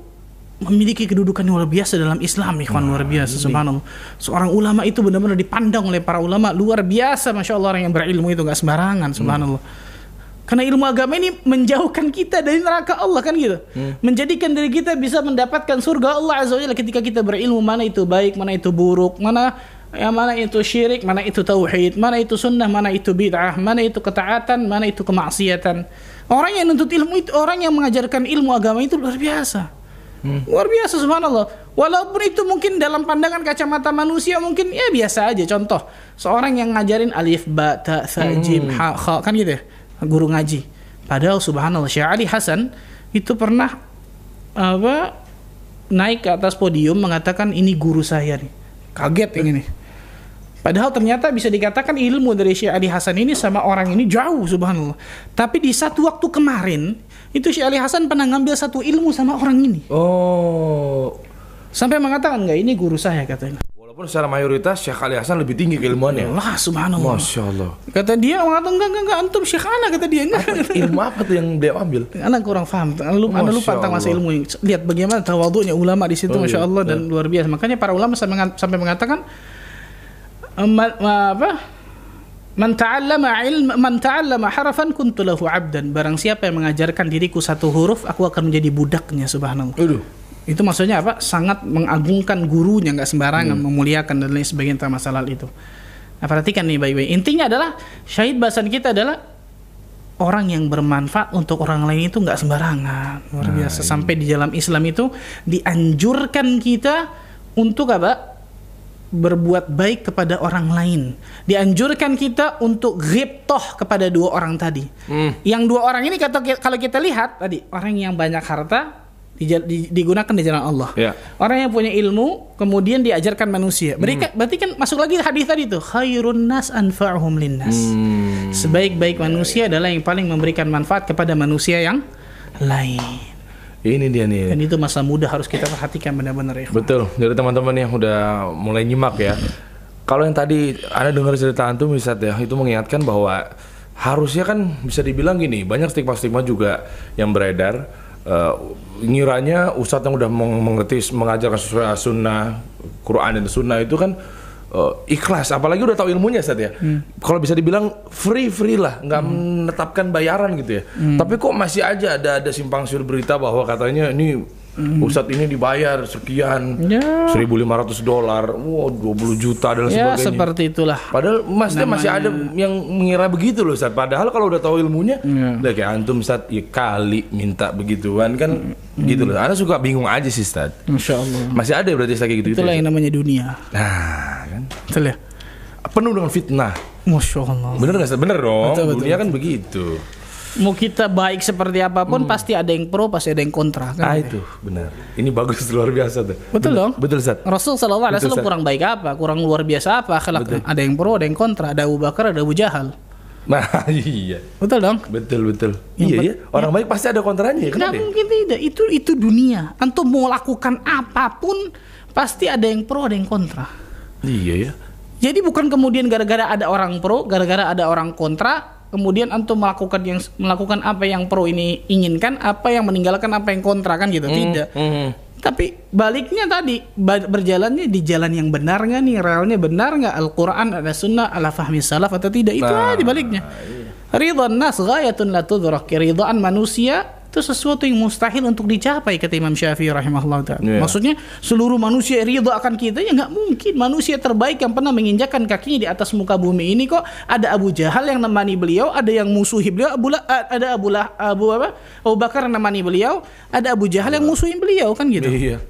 Speaker 2: memiliki kedudukan yang luar biasa dalam Islam, ikhwan, luar biasa, subhanallah. Seorang ulama itu benar-benar dipandang oleh para ulama luar biasa, masya Allah, orang yang berilmu itu gak sembarangan, subhanallah. Karena ilmu agama ini menjauhkan kita dari neraka Allah kan gitu. Menjadikan diri kita bisa mendapatkan surga Allah Azza wa Jalla ketika kita berilmu mana itu baik, mana itu buruk, mana itu syirik, mana itu tauhid, mana itu sunnah, mana itu bid'ah, mana itu ketaatan, mana itu kemaksiatan. Orang yang nuntut ilmu itu, orang yang mengajarkan ilmu agama itu luar biasa. Luar biasa subhanallah. Walaupun itu mungkin dalam pandangan kacamata manusia mungkin ya biasa aja. Contoh, seorang yang ngajarin alif, ba, ta, tha, jim, ha, kha, kan gitu ya. Guru ngaji. Padahal subhanallah Syekh Ali Hasan itu pernah naik ke atas podium mengatakan ini guru saya nih. Kaget yang ini. Padahal ternyata bisa dikatakan ilmu dari Syekh Ali Hasan ini sama orang ini jauh subhanallah. Tapi di satu waktu kemarin itu Syekh Ali Hasan pernah ngambil satu ilmu sama orang ini. Sampai mengatakan enggak ini guru saya katanya.
Speaker 1: Walaupun secara mayoritas Syekh Ali Hasan lebih tinggi keilmuannya.
Speaker 2: Allah subhanallah.
Speaker 1: Masya Allah.
Speaker 2: Kata dia mengatakan enggak antum Syekh ana kata dia.
Speaker 1: Ilmu apa tuh yang beliau ambil?
Speaker 2: Anak kurang paham. Anda lupa tentang masa ilmu ini. Lihat bagaimana tawadhu'nya ulama di situ, masya Allah, dan luar biasa. Makanya para ulama sampai mengatakan Man ta'allama harafan kuntu lahu 'abdan. Barang siapa yang mengajarkan diriku satu huruf, aku akan menjadi budaknya subhanallah. Itu maksudnya apa? Sangat mengagungkan gurunya, nggak sembarangan, memuliakan dan lain sebagainya tentang masalah itu. Nah, perhatikan nih baik-baik. Intinya adalah syahid bahasan kita adalah orang yang bermanfaat untuk orang lain itu nggak sembarangan, luar biasa. Sampai di dalam Islam itu dianjurkan kita untuk apa? Berbuat baik kepada orang lain. Dianjurkan kita untuk ghibtoh kepada dua orang tadi. Yang dua orang ini kalau kita lihat tadi, orang yang banyak harta digunakan di jalan Allah. Orang yang punya ilmu kemudian diajarkan manusia. Berarti kan masuk lagi hadis tadi itu, khairun nas anfa'uhum linnas. Sebaik-baik manusia adalah yang paling memberikan manfaat kepada manusia yang lain.
Speaker 1: Ini dia nih.
Speaker 2: Dan itu masa muda harus kita perhatikan benar-benar ya.
Speaker 1: Betul. Dari teman-teman yang udah mulai nyimak ya. Kalau yang tadi Anda dengar cerita antum Ustaz ya, itu mengingatkan bahwa harusnya kan bisa dibilang gini, banyak stigma-stigma juga yang beredar. Ngiranya ustadz yang udah mengerti mengajarkan sesuai sunnah, Quran dan sunnah itu kan ikhlas, apalagi udah tahu ilmunya Ustadz ya. Kalau bisa dibilang free lah, nggak menetapkan bayaran gitu ya. Tapi kok masih aja ada simpang siur berita bahwa katanya ini ustadz ini dibayar sekian, $1.500, wow 20 juta dan sebagainya. Ya
Speaker 2: seperti itulah.
Speaker 1: Padahal masih ada yang mengira begitu loh Ustadz. Padahal kalau udah tahu ilmunya, udah kayak antum Ustadz, ya kali minta begituan kan, gitu loh. Anda suka bingung aja sih Ustadz.
Speaker 2: Masya Allah.
Speaker 1: Masih ada berarti kayak gitu.
Speaker 2: Itulah yang namanya dunia.
Speaker 1: Nah kan.
Speaker 2: Betul ya.
Speaker 1: penuh dengan fitnah.
Speaker 2: Masya Allah.
Speaker 1: Bener nggak? Bener dong.
Speaker 2: Betul,
Speaker 1: Dunia
Speaker 2: betul.
Speaker 1: kan begitu.
Speaker 2: Mau kita baik seperti apapun pasti ada yang pro, pasti ada yang kontra kan.
Speaker 1: Itu benar. Ini bagus luar biasa tuh.
Speaker 2: Betul dong.
Speaker 1: Betul Ustaz.
Speaker 2: Rasul sallallahu alaihi
Speaker 1: Betul,
Speaker 2: wasallam
Speaker 1: Ustaz.
Speaker 2: kurang baik apa? Kurang luar biasa apa akhlaknya? Ada yang pro, ada yang kontra, ada Abu Bakar, ada Abu Jahal.
Speaker 1: Nah, iya.
Speaker 2: Betul dong?
Speaker 1: Betul. Iya ya. Orang baik pasti ada kontranya,
Speaker 2: Nggak
Speaker 1: kenapa? Ya?
Speaker 2: mungkin tidak. Itu dunia. Antum mau lakukan apapun pasti ada yang pro, ada yang kontra.
Speaker 1: Iya ya.
Speaker 2: Jadi bukan kemudian gara-gara ada orang pro, gara-gara ada orang kontra, kemudian antum melakukan apa yang pro ini inginkan, apa yang meninggalkan apa yang kontra kan gitu. Tidak. Tapi baliknya tadi berjalannya di jalan yang benar nggak nih, realnya benar nggak, Al-Quran ada sunnah ala fahmi salaf atau tidak, itu aja baliknya. Ridwan nas ghayatun la tudrak. Ridhaan manusia itu sesuatu yang mustahil untuk dicapai, kata Imam Syafi'i rahimahullah ta'ala. Maksudnya seluruh manusia ridha akan kita, ya nggak mungkin. Manusia terbaik yang pernah menginjakkan kakinya di atas muka bumi ini kok ada Abu Jahal yang nemani beliau, ada yang musuhi beliau, ada Abu Bakar yang nemani beliau, ada Abu Jahal yang musuhi beliau kan gitu.
Speaker 1: Iya.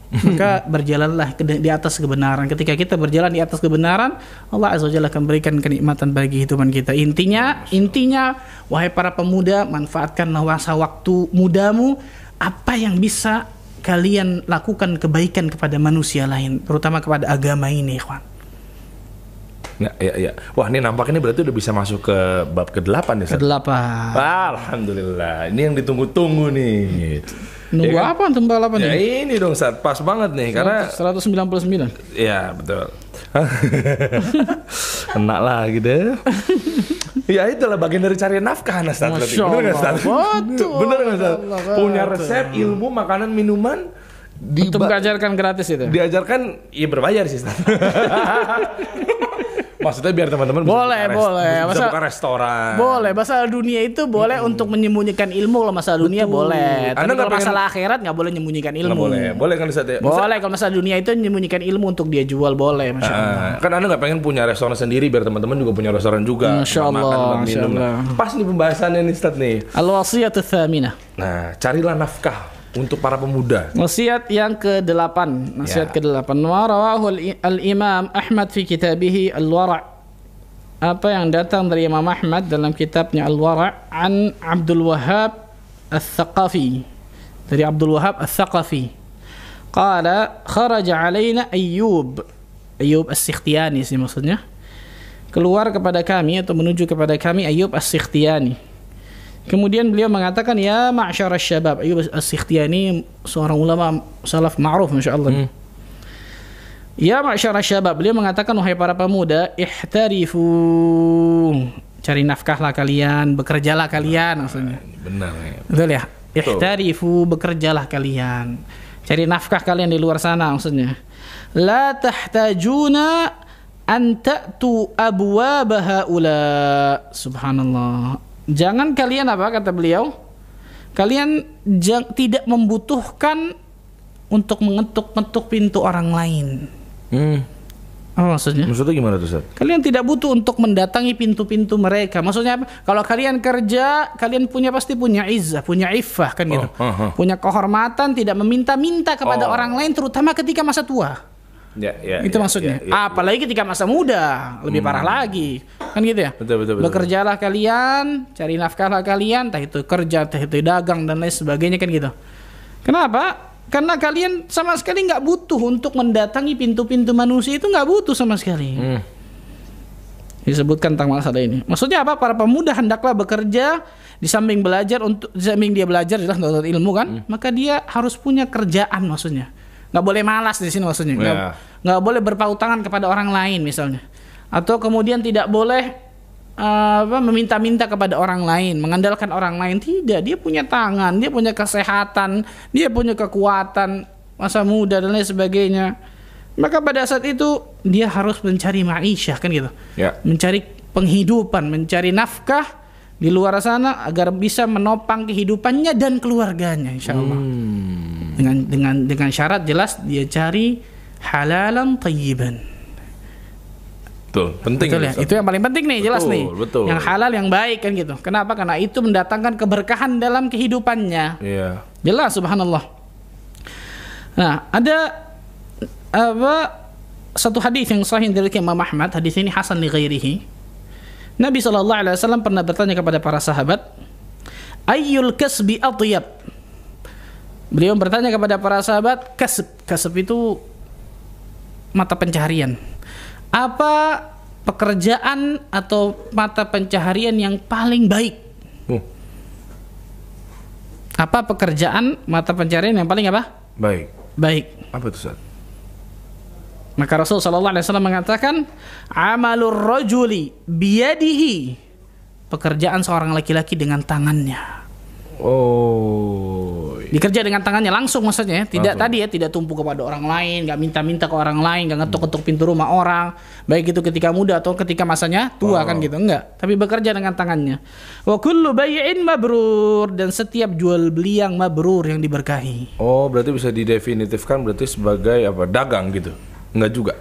Speaker 2: Maka berjalanlah di atas kebenaran. Ketika kita berjalan di atas kebenaran, Allah Azza wa Jalla akan berikan kenikmatan bagi kehidupan kita. Intinya, wahai para pemuda, manfaatkanlah masa waktu mudamu. Apa yang bisa kalian lakukan kebaikan kepada manusia lain, terutama kepada agama ini, ikhwan.
Speaker 1: Ya. Wah, ini nampaknya berarti udah bisa masuk ke bab ke-8 nih, Ustaz.
Speaker 2: Ke-8.
Speaker 1: Alhamdulillah. Ini yang ditunggu-tunggu nih.
Speaker 2: Nunggu
Speaker 1: Ya kan?
Speaker 2: apa antum bab 8
Speaker 1: Ya
Speaker 2: ini?
Speaker 1: ini dong, Ustaz. Pas banget nih karena
Speaker 2: 199.
Speaker 1: ya, betul. Kena lagi deh. Ya itulah bagian dari cari nafkah, Ustaz.
Speaker 2: Masya
Speaker 1: Bener nggak, Ustaz?
Speaker 2: Allah. Betul.
Speaker 1: Bener nggak, Ustaz?
Speaker 2: Allah,
Speaker 1: Punya
Speaker 2: betul.
Speaker 1: resep, ilmu, makanan, minuman
Speaker 2: Untuk mengajarkan gratis itu.
Speaker 1: diajarkan, ya berbayar sih, Ustaz. Maksudnya biar teman-teman
Speaker 2: Boleh.
Speaker 1: bisa buka restoran.
Speaker 2: Boleh, masalah dunia itu boleh untuk menyembunyikan ilmu. Kalau masalah dunia boleh. Tapi
Speaker 1: Anda nggak
Speaker 2: kalau
Speaker 1: pengen-
Speaker 2: masalah akhirat nggak boleh menyembunyikan
Speaker 1: Nggak
Speaker 2: ilmu.
Speaker 1: boleh kan, Ustaz ya?
Speaker 2: Boleh, kalau masalah dunia itu menyembunyikan ilmu untuk dia jual, boleh. Masya Allah.
Speaker 1: Kan Anda nggak pengen punya restoran sendiri biar teman-teman juga punya restoran juga.
Speaker 2: Masya
Speaker 1: Buat
Speaker 2: Allah,
Speaker 1: makan, buat
Speaker 2: Masya
Speaker 1: minum.
Speaker 2: Allah.
Speaker 1: Pas nih pembahasannya nih, Ustaz nih.
Speaker 2: Al-wasiyatu tsaminah.
Speaker 1: Nah, carilah nafkah untuk para pemuda.
Speaker 2: Wasiat yang ke-8. Nasihat
Speaker 1: Ya.
Speaker 2: ke-8. Wa rawahu al-Imam Ahmad fi kitabih Al-Wara'. Apa yang datang dari Imam Ahmad dalam kitabnya Al-Wara' an Abdul Wahhab Al-Thaqafi. Dari Abdul Wahhab Al-Thaqafi. Qala kharaja alaina Ayyub As-Sikhtiyani sih maksudnya. Keluar kepada kami atau menuju kepada kami Ayyub As-Sikhtiyani. Kemudian beliau mengatakan, ya ma'syarasy syabab. Ayyub As-Sikhtiyani seorang ulama salaf ma'ruf masyaallah. Ya ma'syarasy syabab, beliau mengatakan, wahai para pemuda, ihtarifu, cari nafkahlah kalian, bekerjalah kalian maksudnya.
Speaker 1: Benar ya.
Speaker 2: Betul ya? Ihtarifu, bekerjalah kalian. Cari nafkah kalian di luar sana maksudnya. La tahtajuna an ta'tu abwaba haula. Subhanallah. Jangan kalian apa kata beliau? Kalian tidak membutuhkan untuk mengetuk-ngetuk pintu orang lain. Apa maksudnya?
Speaker 1: Maksudnya gimana tuh, Ustaz?
Speaker 2: Kalian tidak butuh untuk mendatangi pintu-pintu mereka. Maksudnya apa? Kalau kalian kerja, kalian pasti punya izzah, punya iffah kan gitu. Punya kehormatan, tidak meminta-minta kepada orang lain, terutama ketika masa tua.
Speaker 1: Ya,
Speaker 2: Itu maksudnya. Apalagi ketika masa muda, lebih parah lagi. Kan gitu ya?
Speaker 1: Betul.
Speaker 2: Bekerjalah kalian, cari nafkahlah kalian, entah itu kerja, entah itu dagang dan lain sebagainya kan gitu. Kenapa? Karena kalian sama sekali nggak butuh untuk mendatangi pintu-pintu manusia, itu nggak butuh sama sekali. Disebutkan tentang masalah ini. Maksudnya apa? Para pemuda hendaklah bekerja di samping dia belajar jelas untuk ilmu kan, maka dia harus punya kerjaan maksudnya. Nggak boleh malas di sini maksudnya. Nggak boleh berpaut tangan kepada orang lain misalnya. Atau kemudian tidak boleh meminta-minta kepada orang lain, mengandalkan orang lain. Tidak, dia punya tangan, dia punya kesehatan, dia punya kekuatan, masa muda dan lain sebagainya. Maka pada saat itu dia harus mencari ma'isyah kan gitu. Mencari penghidupan, mencari nafkah di luar sana agar bisa menopang kehidupannya dan keluarganya insyaallah. Dengan syarat jelas dia cari halalan thayyiban.
Speaker 1: Penting.
Speaker 2: Betul ya? Itu yang paling penting nih, jelas nih.
Speaker 1: Betul.
Speaker 2: Yang halal, yang baik kan gitu. Kenapa? Karena itu mendatangkan keberkahan dalam kehidupannya.
Speaker 1: Iya.
Speaker 2: Jelas, subhanallah. Nah, ada satu hadis yang sahih dari Imam Ahmad, hadis ini hasan li ghairihi. Nabi SAW pernah bertanya kepada para sahabat, ayyul kasbi atyab. Beliau bertanya kepada para sahabat, kasb itu mata pencaharian. Apa pekerjaan atau mata pencaharian yang paling baik? Apa pekerjaan mata pencaharian yang paling apa? Baik.
Speaker 1: Apa itu, Ustaz?
Speaker 2: Maka Rasul sallallahu alaihi wasallam mengatakan, amalur rajuli biyadihi. Pekerjaan seorang laki-laki dengan tangannya.
Speaker 1: Oh.
Speaker 2: Dikerja dengan tangannya langsung maksudnya, tidak
Speaker 1: Langsung.
Speaker 2: tadi ya, tidak tumpu kepada orang lain, enggak minta-minta ke orang lain, enggak ngetuk-ketuk pintu rumah orang, baik itu ketika muda atau ketika masanya tua kan gitu, enggak. Tapi bekerja dengan tangannya. Wa kullu bai'in mabrur, dan setiap jual beli yang mabrur, yang diberkahi.
Speaker 1: Oh, berarti bisa didefinitifkan berarti sebagai apa? Dagang gitu. Enggak juga.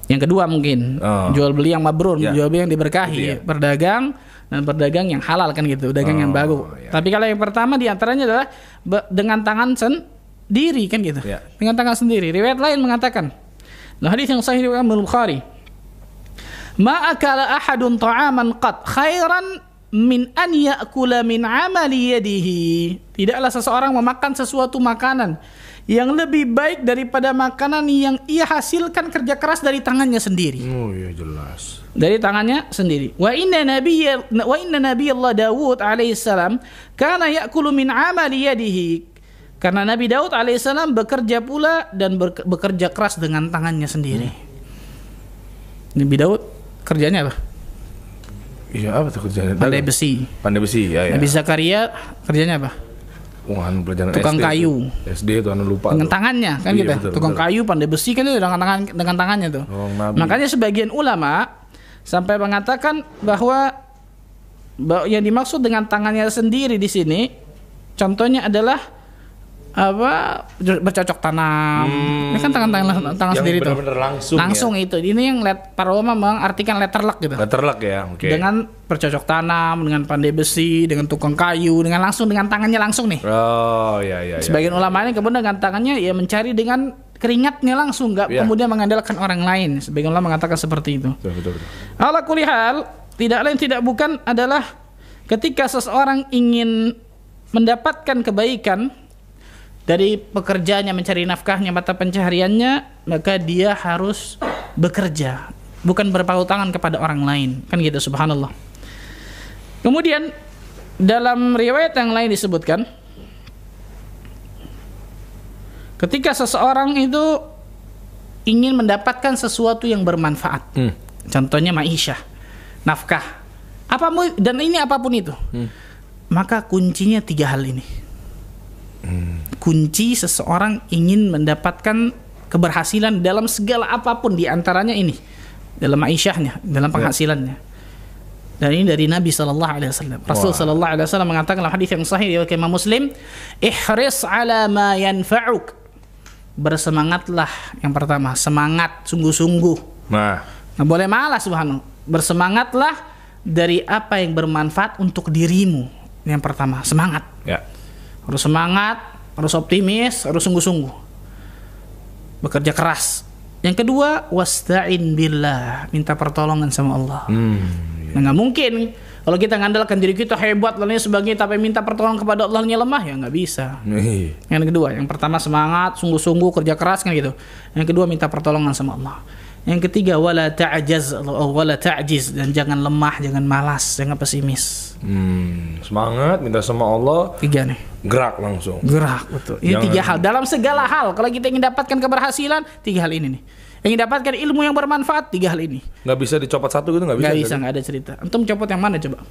Speaker 2: Yang kedua mungkin jual beli yang mabrur,
Speaker 1: Ya.
Speaker 2: jual beli yang diberkahi,
Speaker 1: Gitu ya.
Speaker 2: berdagang dan berdagang yang halal kan gitu, dagang yang bagus.
Speaker 1: Ya.
Speaker 2: Tapi kalau yang pertama diantaranya adalah dengan tangan sendiri kan gitu,
Speaker 1: Ya.
Speaker 2: dengan tangan sendiri. Riwayat lain mengatakan, nah hadis yang sahih riwayat Bukhari, ma akala ahadun ta'aman qat khairan min an ya'kula min amali yadihi. Tidaklah seseorang memakan sesuatu makanan yang lebih baik daripada makanan yang ia hasilkan kerja keras dari tangannya sendiri.
Speaker 1: Oh iya jelas.
Speaker 2: Dari tangannya sendiri. Wa inna nabiy Allah Daud alaihissalam kana ya'kulu min amali yadihi. Karena Nabi Daud alaihissalam bekerja pula dan bekerja keras dengan tangannya sendiri. Nabi Daud kerjanya apa?
Speaker 1: Iya, apa tuh kerjanya?
Speaker 2: Pandai besi.
Speaker 1: Pandai besi, ya.
Speaker 2: Nabi Zakaria kerjanya apa?
Speaker 1: Wah, pelajaran
Speaker 2: Tukang
Speaker 1: SD
Speaker 2: kayu.
Speaker 1: Tuh. SD itu anu lupa.
Speaker 2: Dengan
Speaker 1: tuh.
Speaker 2: tangannya kan
Speaker 1: Iya,
Speaker 2: gitu.
Speaker 1: betul,
Speaker 2: Tukang
Speaker 1: betul.
Speaker 2: kayu, pandai besi kan itu dengan tangannya tuh.
Speaker 1: Nabi.
Speaker 2: Makanya sebagian ulama sampai mengatakan bahwa yang dimaksud dengan tangannya sendiri di sini contohnya adalah apa, bercocok tanam. Ini kan tangan
Speaker 1: Yang
Speaker 2: sendiri tuh.
Speaker 1: benar-benar langsung ya?
Speaker 2: itu. Ini yang para ulama mengartikan letterlock gitu.
Speaker 1: Letterlock ya, oke.
Speaker 2: Dengan bercocok tanam, dengan pandai besi, dengan tukang kayu, dengan tangannya langsung nih.
Speaker 1: Oh, iya.
Speaker 2: Sebagian ulama ini kemudian dengan tangannya ya mencari dengan keringatnya langsung, nggak
Speaker 1: Ya.
Speaker 2: kemudian mengandalkan orang lain. Sebagian ulama mengatakan seperti itu.
Speaker 1: Betul.
Speaker 2: Ala kulli hal, tidak lain tidak bukan adalah ketika seseorang ingin mendapatkan kebaikan dari pekerjaannya, mencari nafkahnya, mata pencahariannya, maka dia harus bekerja, bukan berpangku tangan kepada orang lain, kan gitu, subhanallah. Kemudian dalam riwayat yang lain disebutkan, ketika seseorang itu ingin mendapatkan sesuatu yang bermanfaat, contohnya ma'isyah, nafkah, dan ini apapun itu, maka kuncinya 3 hal ini. Kunci seseorang ingin mendapatkan keberhasilan dalam segala apapun, diantaranya ini, dalam ma'isyahnya, dalam penghasilannya. Dan ini dari Nabi SAW. Rasul SAW mengatakan dalam hadis yang sahih riwayat Imam Muslim, ihris ala ma yanfa'uk. Bersemangatlah, yang pertama, semangat sungguh-sungguh. Nggak boleh malas, subhanallah. Bersemangatlah dari apa yang bermanfaat untuk dirimu. Yang pertama, semangat.
Speaker 1: Ya.
Speaker 2: Harus semangat, harus optimis, harus sungguh-sungguh. Bekerja keras. Yang kedua, wasta'in billah, minta pertolongan sama Allah. Nah, nggak mungkin kalau kita ngandalkan diri kita hebat dan lain sebagainya tapi minta pertolongan kepada Allahnya lemah, ya nggak bisa. Yang kedua, yang pertama semangat, sungguh-sungguh kerja keras kan gitu. Yang kedua minta pertolongan sama Allah. Yang ketiga wala ta'jiz, dan jangan lemah, jangan malas, jangan pesimis.
Speaker 1: Semangat, minta sama Allah.
Speaker 2: 3 nih.
Speaker 1: Gerak langsung.
Speaker 2: Gerak, betul. Ini 3 hal dalam segala hal. Kalau kita ingin dapatkan keberhasilan, 3 hal ini nih. Ingin dapatkan ilmu yang bermanfaat, 3 hal ini.
Speaker 1: Nggak bisa dicopot satu gitu, nggak bisa?
Speaker 2: Nggak bisa, nggak ada cerita. Antum copot yang mana coba?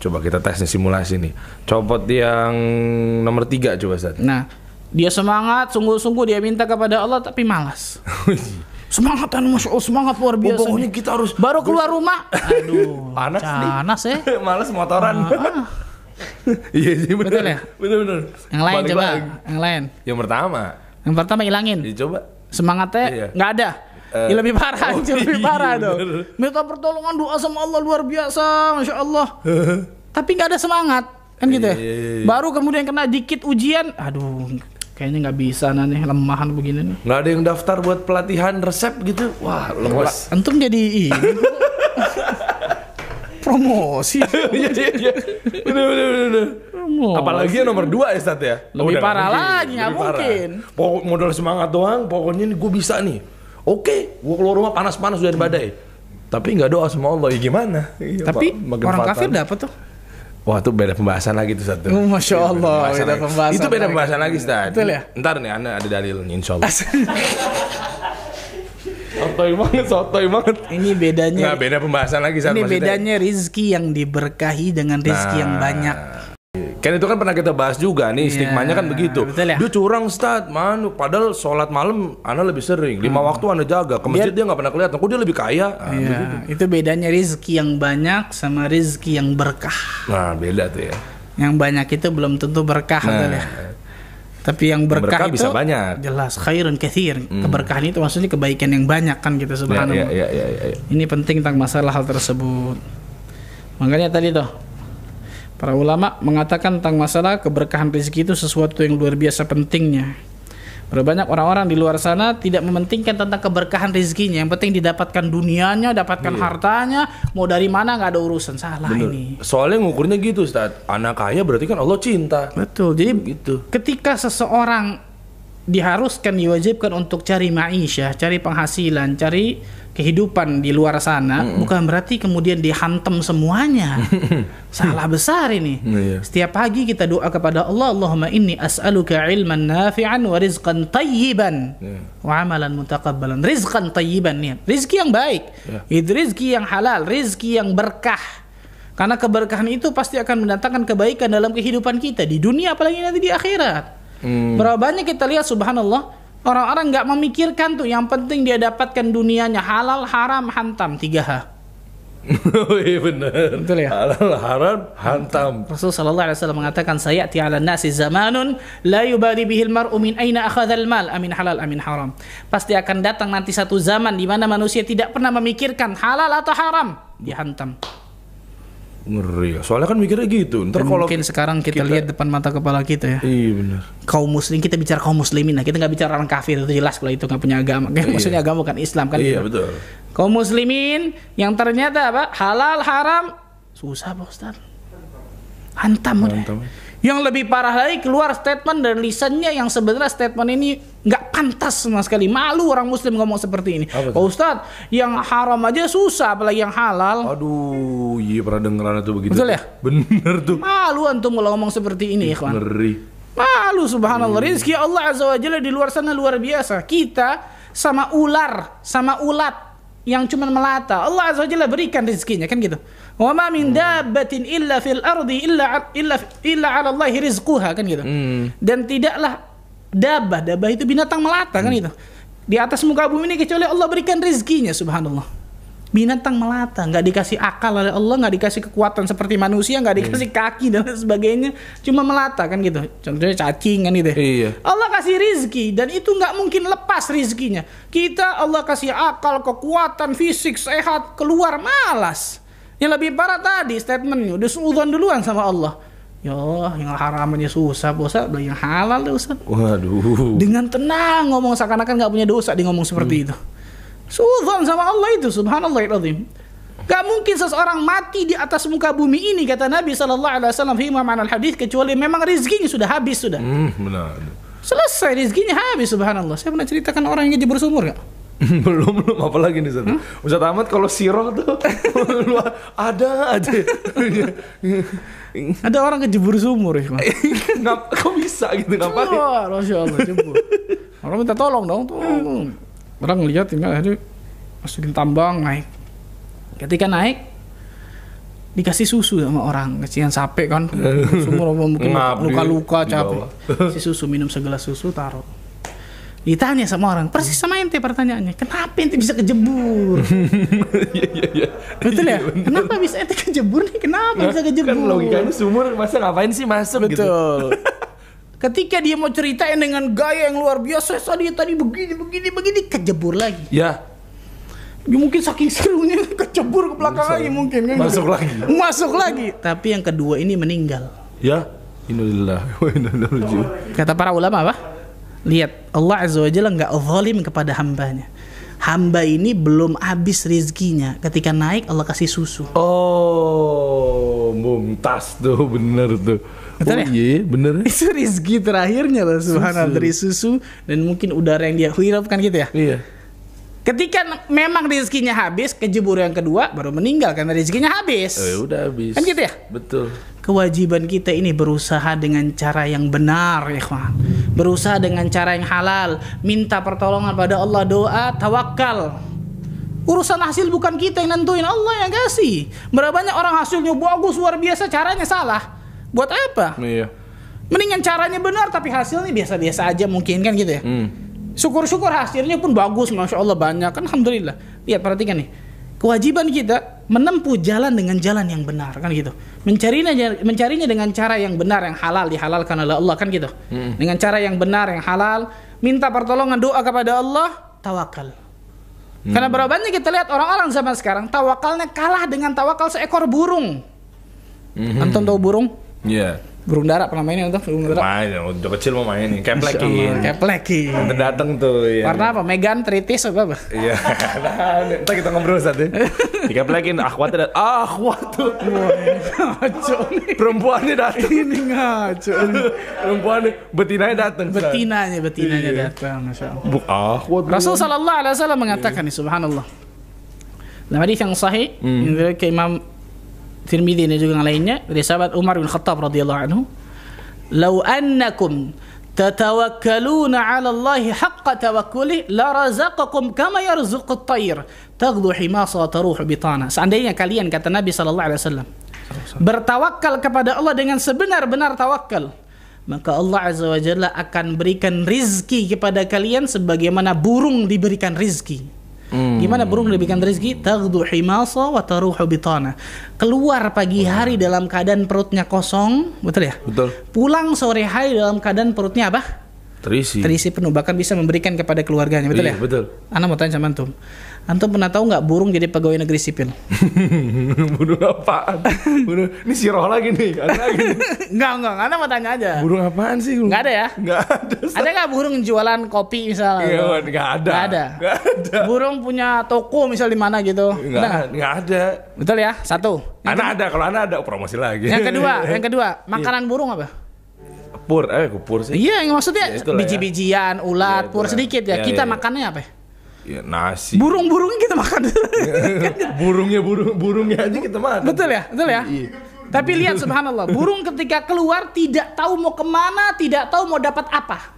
Speaker 1: Coba kita tes nih, simulasi nih. Copot yang nomor 3 coba, Ustaz.
Speaker 2: Nah, dia semangat, sungguh-sungguh dia minta kepada Allah tapi malas. Semangat kan, Masya Allah, semangat luar biasa.
Speaker 1: Pokoknya kita harus
Speaker 2: baru keluar rumah, aduh,
Speaker 1: panas
Speaker 2: ya.
Speaker 1: Males motoran. Iya sih,
Speaker 2: Betul ya?
Speaker 1: Bener.
Speaker 2: Yang lain
Speaker 1: Balik
Speaker 2: coba,
Speaker 1: lagi.
Speaker 2: yang lain.
Speaker 1: Yang
Speaker 2: pertama hilangin.
Speaker 1: Ya, coba.
Speaker 2: Semangatnya
Speaker 1: Iya.
Speaker 2: nggak ada. Ya, lebih parah, lebih parah
Speaker 1: iya,
Speaker 2: dong.
Speaker 1: bener.
Speaker 2: Minta pertolongan, doa sama Allah luar biasa, Masya Allah. Tapi nggak ada semangat, kan gitu ya.
Speaker 1: Iya.
Speaker 2: Baru kemudian kena dikit ujian, aduh, kayaknya nggak bisa nih, lemahan begini nih.
Speaker 1: Nggak ada yang daftar buat pelatihan resep gitu. Wah, lemes.
Speaker 2: Antum jadi ini promosi.
Speaker 1: Iya. Bener. Apalagi yang nomor 2 ya, Ustaz ya.
Speaker 2: Lebih parah lagi, nggak mungkin.
Speaker 1: Pokok modal semangat doang, pokoknya nih gue bisa nih. Oke, gue keluar rumah panas-panas udah badai. Tapi nggak doa sama Allah, ya gimana?
Speaker 2: Tapi orang kafir dapat tuh.
Speaker 1: Wah, itu beda pembahasan lagi tuh, Ustaz.
Speaker 2: Masya Allah, beda pembahasan.
Speaker 1: Itu beda pembahasan lagi, Ustaz.
Speaker 2: Betul ya?
Speaker 1: Ntar nih, Anda ada dalilnya, insya Allah. Sotoy banget.
Speaker 2: Ini bedanya.
Speaker 1: Nggak, beda pembahasan lagi, Ustaz.
Speaker 2: Ini bedanya rizki yang diberkahi dengan rizki yang banyak.
Speaker 1: Kan itu kan pernah kita bahas juga nih, stigmanya kan begitu.
Speaker 2: Betul ya?
Speaker 1: Dia curang, Ustaz, padahal sholat malam Anda lebih sering, 5 waktu Anda jaga, ke masjid dia nggak pernah kelihatan, kok dia lebih kaya?
Speaker 2: Itu bedanya rizki yang banyak sama rizki yang berkah.
Speaker 1: Nah, beda tuh ya.
Speaker 2: Yang banyak itu belum tentu berkah, betul ya. Tapi yang berkah itu
Speaker 1: bisa banyak.
Speaker 2: Jelas khairun katsir. Keberkahan itu maksudnya kebaikan yang banyak kan gitu, subhanallah.
Speaker 1: Ya.
Speaker 2: Ini penting tentang masalah hal tersebut. Makanya tadi tuh para ulama mengatakan tentang masalah keberkahan rezeki itu sesuatu yang luar biasa pentingnya. Berbanyak orang-orang di luar sana tidak mementingkan tentang keberkahan rezekinya. Yang penting didapatkan dunianya, dapatkan hartanya, mau dari mana nggak ada urusan. Salah. Bener. Ini.
Speaker 1: Soalnya ngukurnya gitu, Ustaz. Anak kaya berarti kan Allah cinta.
Speaker 2: Betul. Jadi
Speaker 1: gitu.
Speaker 2: Ketika seseorang diharuskan, diwajibkan untuk cari ma'isyah, cari penghasilan, cari kehidupan di luar sana, bukan berarti kemudian dihantam semuanya. Salah besar ini. Setiap pagi kita doa kepada Allah, Allahumma inni as'aluka ilman nafi'an wa rizqan tayyiban wa amalan mutaqabbalan. Rizqan tayyiban nih, rizki yang baik, itu rizki yang halal, rizki yang berkah. Karena keberkahan itu pasti akan mendatangkan kebaikan dalam kehidupan kita di dunia, apalagi nanti di akhirat. Berapa banyak kita lihat, subhanallah, orang-orang nggak memikirkan tuh, yang penting dia dapatkan dunianya, halal, haram, hantam, 3H.
Speaker 1: Iya benar.
Speaker 2: Betul ya?
Speaker 1: Halal, haram, hantam.
Speaker 2: Rasul sallallahu alaihi wasallam mengatakan, sayati 'ala nasi zamanun la yubali bihil mar'u min aina akhadhal mal, amin halal amin haram. Pasti akan datang nanti satu zaman di mana manusia tidak pernah memikirkan halal atau haram, dihantam.
Speaker 1: Ngeri. Soalnya kan mikirnya gitu. Ntar kalau
Speaker 2: mungkin sekarang kita lihat depan mata kepala kita ya.
Speaker 1: Iya benar.
Speaker 2: Kaum muslim, kita bicara kaum muslimin lah. Kita nggak bicara orang kafir, itu jelas kalau itu nggak punya agama. Maksudnya agama bukan Islam kan?
Speaker 1: Iya
Speaker 2: gitu.
Speaker 1: betul.
Speaker 2: Kaum muslimin yang ternyata apa? Halal haram susah, Pak Ustaz. Hantam. Yang lebih parah lagi, keluar statement dari lisannya yang sebenarnya statement ini nggak pantas sama sekali. Malu orang muslim ngomong seperti ini. Pak Ustadz, yang haram aja susah, apalagi yang halal.
Speaker 1: Aduh, iya pernah dengeran itu begitu.
Speaker 2: Betul ya?
Speaker 1: Bener tuh.
Speaker 2: Malu antum kalau ngomong seperti ini, ikhwan.
Speaker 1: Ngeri.
Speaker 2: Malu, subhanallah. Rizki Allah azza wa jalla di luar sana luar biasa. Kita sama ular, sama ulat yang cuma melata, Allah azza wa jalla berikan rizkinya, kan gitu. Wa ma min dabbatin illa fil ardi illa 'ala Allahi rizquha, kan gitu. Dan tidaklah dabah itu binatang melata, kan gitu. Di atas muka bumi ini kecuali Allah berikan rizkinya, subhanallah. Binatang melata, nggak dikasih akal oleh Allah, nggak dikasih kekuatan seperti manusia, nggak dikasih kaki dan lain sebagainya, cuma melata, kan gitu. Contohnya cacing, kan gitu.
Speaker 1: Iya.
Speaker 2: Allah kasih rizki dan itu nggak mungkin lepas rizkinya. Kita Allah kasih akal, kekuatan, fisik, sehat, keluar malas. Yang lebih parah tadi statementnya udah suudzon duluan sama Allah. Ya Allah, yang haram aja susah, bosan, yang halal deh Ustaz.
Speaker 1: Waduh.
Speaker 2: Dengan tenang ngomong seakan-akan nggak punya dosa, dia ngomong seperti itu. Suudzon sama Allah itu, subhanallahirrahim. Gak mungkin seseorang mati di atas muka bumi ini, kata Nabi SAW fi ma'anal hadis, kecuali memang rizkinya sudah habis sudah.
Speaker 1: Benar.
Speaker 2: Selesai rizkinya habis, subhanallah. Saya pernah ceritakan orang yang jebur sumur gak?
Speaker 1: belum apalagi nih Ustaz. Ustaz Ahmad kalau siroh tuh ada aja.
Speaker 2: Ada orang kejebur sumur ya.
Speaker 1: Kok bisa gitu, ngapain?
Speaker 2: Masya Allah, jebur. Orang minta tolong dong, tolong. Orang ngeliat tinggal akhirnya masukin tambang, naik. Ketika naik dikasih susu sama orang, kesian capek kan. Sumur mungkin luka-luka, capek. Si susu, minum segelas susu, taruh. Ditanya sama orang, persis sama ente pertanyaannya, kenapa ente bisa kejebur?
Speaker 1: Iya.
Speaker 2: Betul ya? Kenapa bisa ente kejebur nih? Kenapa bisa kejebur?
Speaker 1: Kan logikanya sumur, masa ngapain sih masuk gitu?
Speaker 2: Betul. Ketika dia mau ceritain dengan gaya yang luar biasa, tadi begini, kejebur lagi.
Speaker 1: Ya.
Speaker 2: Mungkin saking serunya kejebur ke belakang lagi mungkin kan. Masuk lagi. Tapi yang kedua ini meninggal.
Speaker 1: Ya. Innalillahi wa inna ilaihi raji'un.
Speaker 2: Kata para ulama apa? Lihat, Allah Azza wa Jalla nggak zalim kepada hambanya. Hamba ini belum habis rezekinya, ketika naik Allah kasih susu.
Speaker 1: Oh, mumtaz tuh, bener tuh.
Speaker 2: Betul ya?
Speaker 1: Iya, bener.
Speaker 2: Itu rezeki terakhirnya loh, subhanallah, dari susu dan mungkin udara yang dia hirap kan gitu ya.
Speaker 1: Iya.
Speaker 2: Ketika memang rezekinya habis, kejebur yang kedua baru meninggal karena rezekinya habis.
Speaker 1: Udah habis.
Speaker 2: Kan gitu ya?
Speaker 1: Betul.
Speaker 2: Kewajiban kita ini berusaha dengan cara yang benar, ikhwan. Berusaha dengan cara yang halal, minta pertolongan pada Allah, doa, tawakal. Urusan hasil bukan kita yang nentuin, Allah yang kasih. Berapa banyak orang hasilnya bagus luar biasa, caranya salah. Buat apa?
Speaker 1: Iya.
Speaker 2: Mendingan caranya benar tapi hasilnya biasa-biasa aja mungkin kan gitu ya. Syukur-syukur hasilnya pun bagus, masya Allah banyak kan, alhamdulillah. Lihat, perhatikan nih, kewajiban kita menempuh jalan dengan jalan yang benar kan gitu. Mencarinya dengan cara yang benar, yang halal, dihalalkan oleh Allah kan gitu. Dengan cara yang benar, yang halal, minta pertolongan, doa kepada Allah, tawakal. Karena berapa banyak kita lihat orang-orang zaman sekarang tawakalnya kalah dengan tawakal seekor burung. Antum tahu burung?
Speaker 1: Iya.
Speaker 2: Burung dara pernah mainin antum? Burung dara.
Speaker 1: Main, udah kecil mau mainin. Keplekin.
Speaker 2: Keplekin.
Speaker 1: Datang tuh. Ya.
Speaker 2: Warna apa? Megan, tritis apa?
Speaker 1: Iya. Nah, ntar kita ngobrol saat ya. Dikeplekin, akhwatnya akhwat tuh.
Speaker 2: Ngaco nih.
Speaker 1: Perempuannya datang.
Speaker 2: Ini ngaco nih.
Speaker 1: Perempuannya, betinanya datang.
Speaker 2: Betinanya datang, masya Allah.
Speaker 1: Akhwat.
Speaker 2: Rasul sallallahu alaihi wasallam mengatakan nih, subhanallah. Dalam hadis yang sahih, yang diriwayatkan Imam Tirmidzi dan juga yang lainnya dari sahabat Umar bin Khattab radhiyallahu anhu, "Lau annakum tatawakkaluna 'ala Allah haqqa tawakkuli la razaqakum kama yarzuqut tayr taghdu himasa wa taruhu bitana." Seandainya kalian, kata Nabi sallallahu alaihi wasallam, bertawakal kepada Allah dengan sebenar-benar tawakal, maka Allah Azza wa Jalla akan berikan rizki kepada kalian sebagaimana burung diberikan rizki. Gimana burung diberikan rezeki? Taghdu himasa wa taruhu bitana. Keluar pagi hari dalam keadaan perutnya kosong, betul ya?
Speaker 1: Betul.
Speaker 2: Pulang sore hari dalam keadaan perutnya apa? Terisi penuh, bahkan bisa memberikan kepada keluarganya, betul ya?
Speaker 1: Betul.
Speaker 2: Ana mau tanya sama antum. Antum pernah tahu nggak burung jadi pegawai negeri sipil?
Speaker 1: Burung apaan? Burung ini siroh lagi nih, ada lagi nih.
Speaker 2: Enggak, Ana mau tanya aja.
Speaker 1: Burung apaan sih?
Speaker 2: Nggak ada ya?
Speaker 1: Nggak ada.
Speaker 2: Ada nggak burung jualan kopi misalnya?
Speaker 1: Iya, nggak ada.
Speaker 2: Nggak ada. Burung punya toko misal di mana gitu?
Speaker 1: Nggak ada.
Speaker 2: Betul ya? Satu.
Speaker 1: Anak ada, kalau anak ada promosi lagi.
Speaker 2: Yang kedua, makanan burung apa?
Speaker 1: Kupur sih.
Speaker 2: Iya, yang maksudnya
Speaker 1: Ya,
Speaker 2: biji-bijian, ulat,
Speaker 1: Ya,
Speaker 2: pur sedikit ya.
Speaker 1: Ya,
Speaker 2: Kita
Speaker 1: ya.
Speaker 2: makannya apa?
Speaker 1: Ya, nasi.
Speaker 2: Burung-burungnya kita makan.
Speaker 1: burungnya aja kita makan.
Speaker 2: Betul ya?
Speaker 1: Iya.
Speaker 2: Tapi lihat subhanallah, burung ketika keluar tidak tahu mau kemana, tidak tahu mau dapat apa.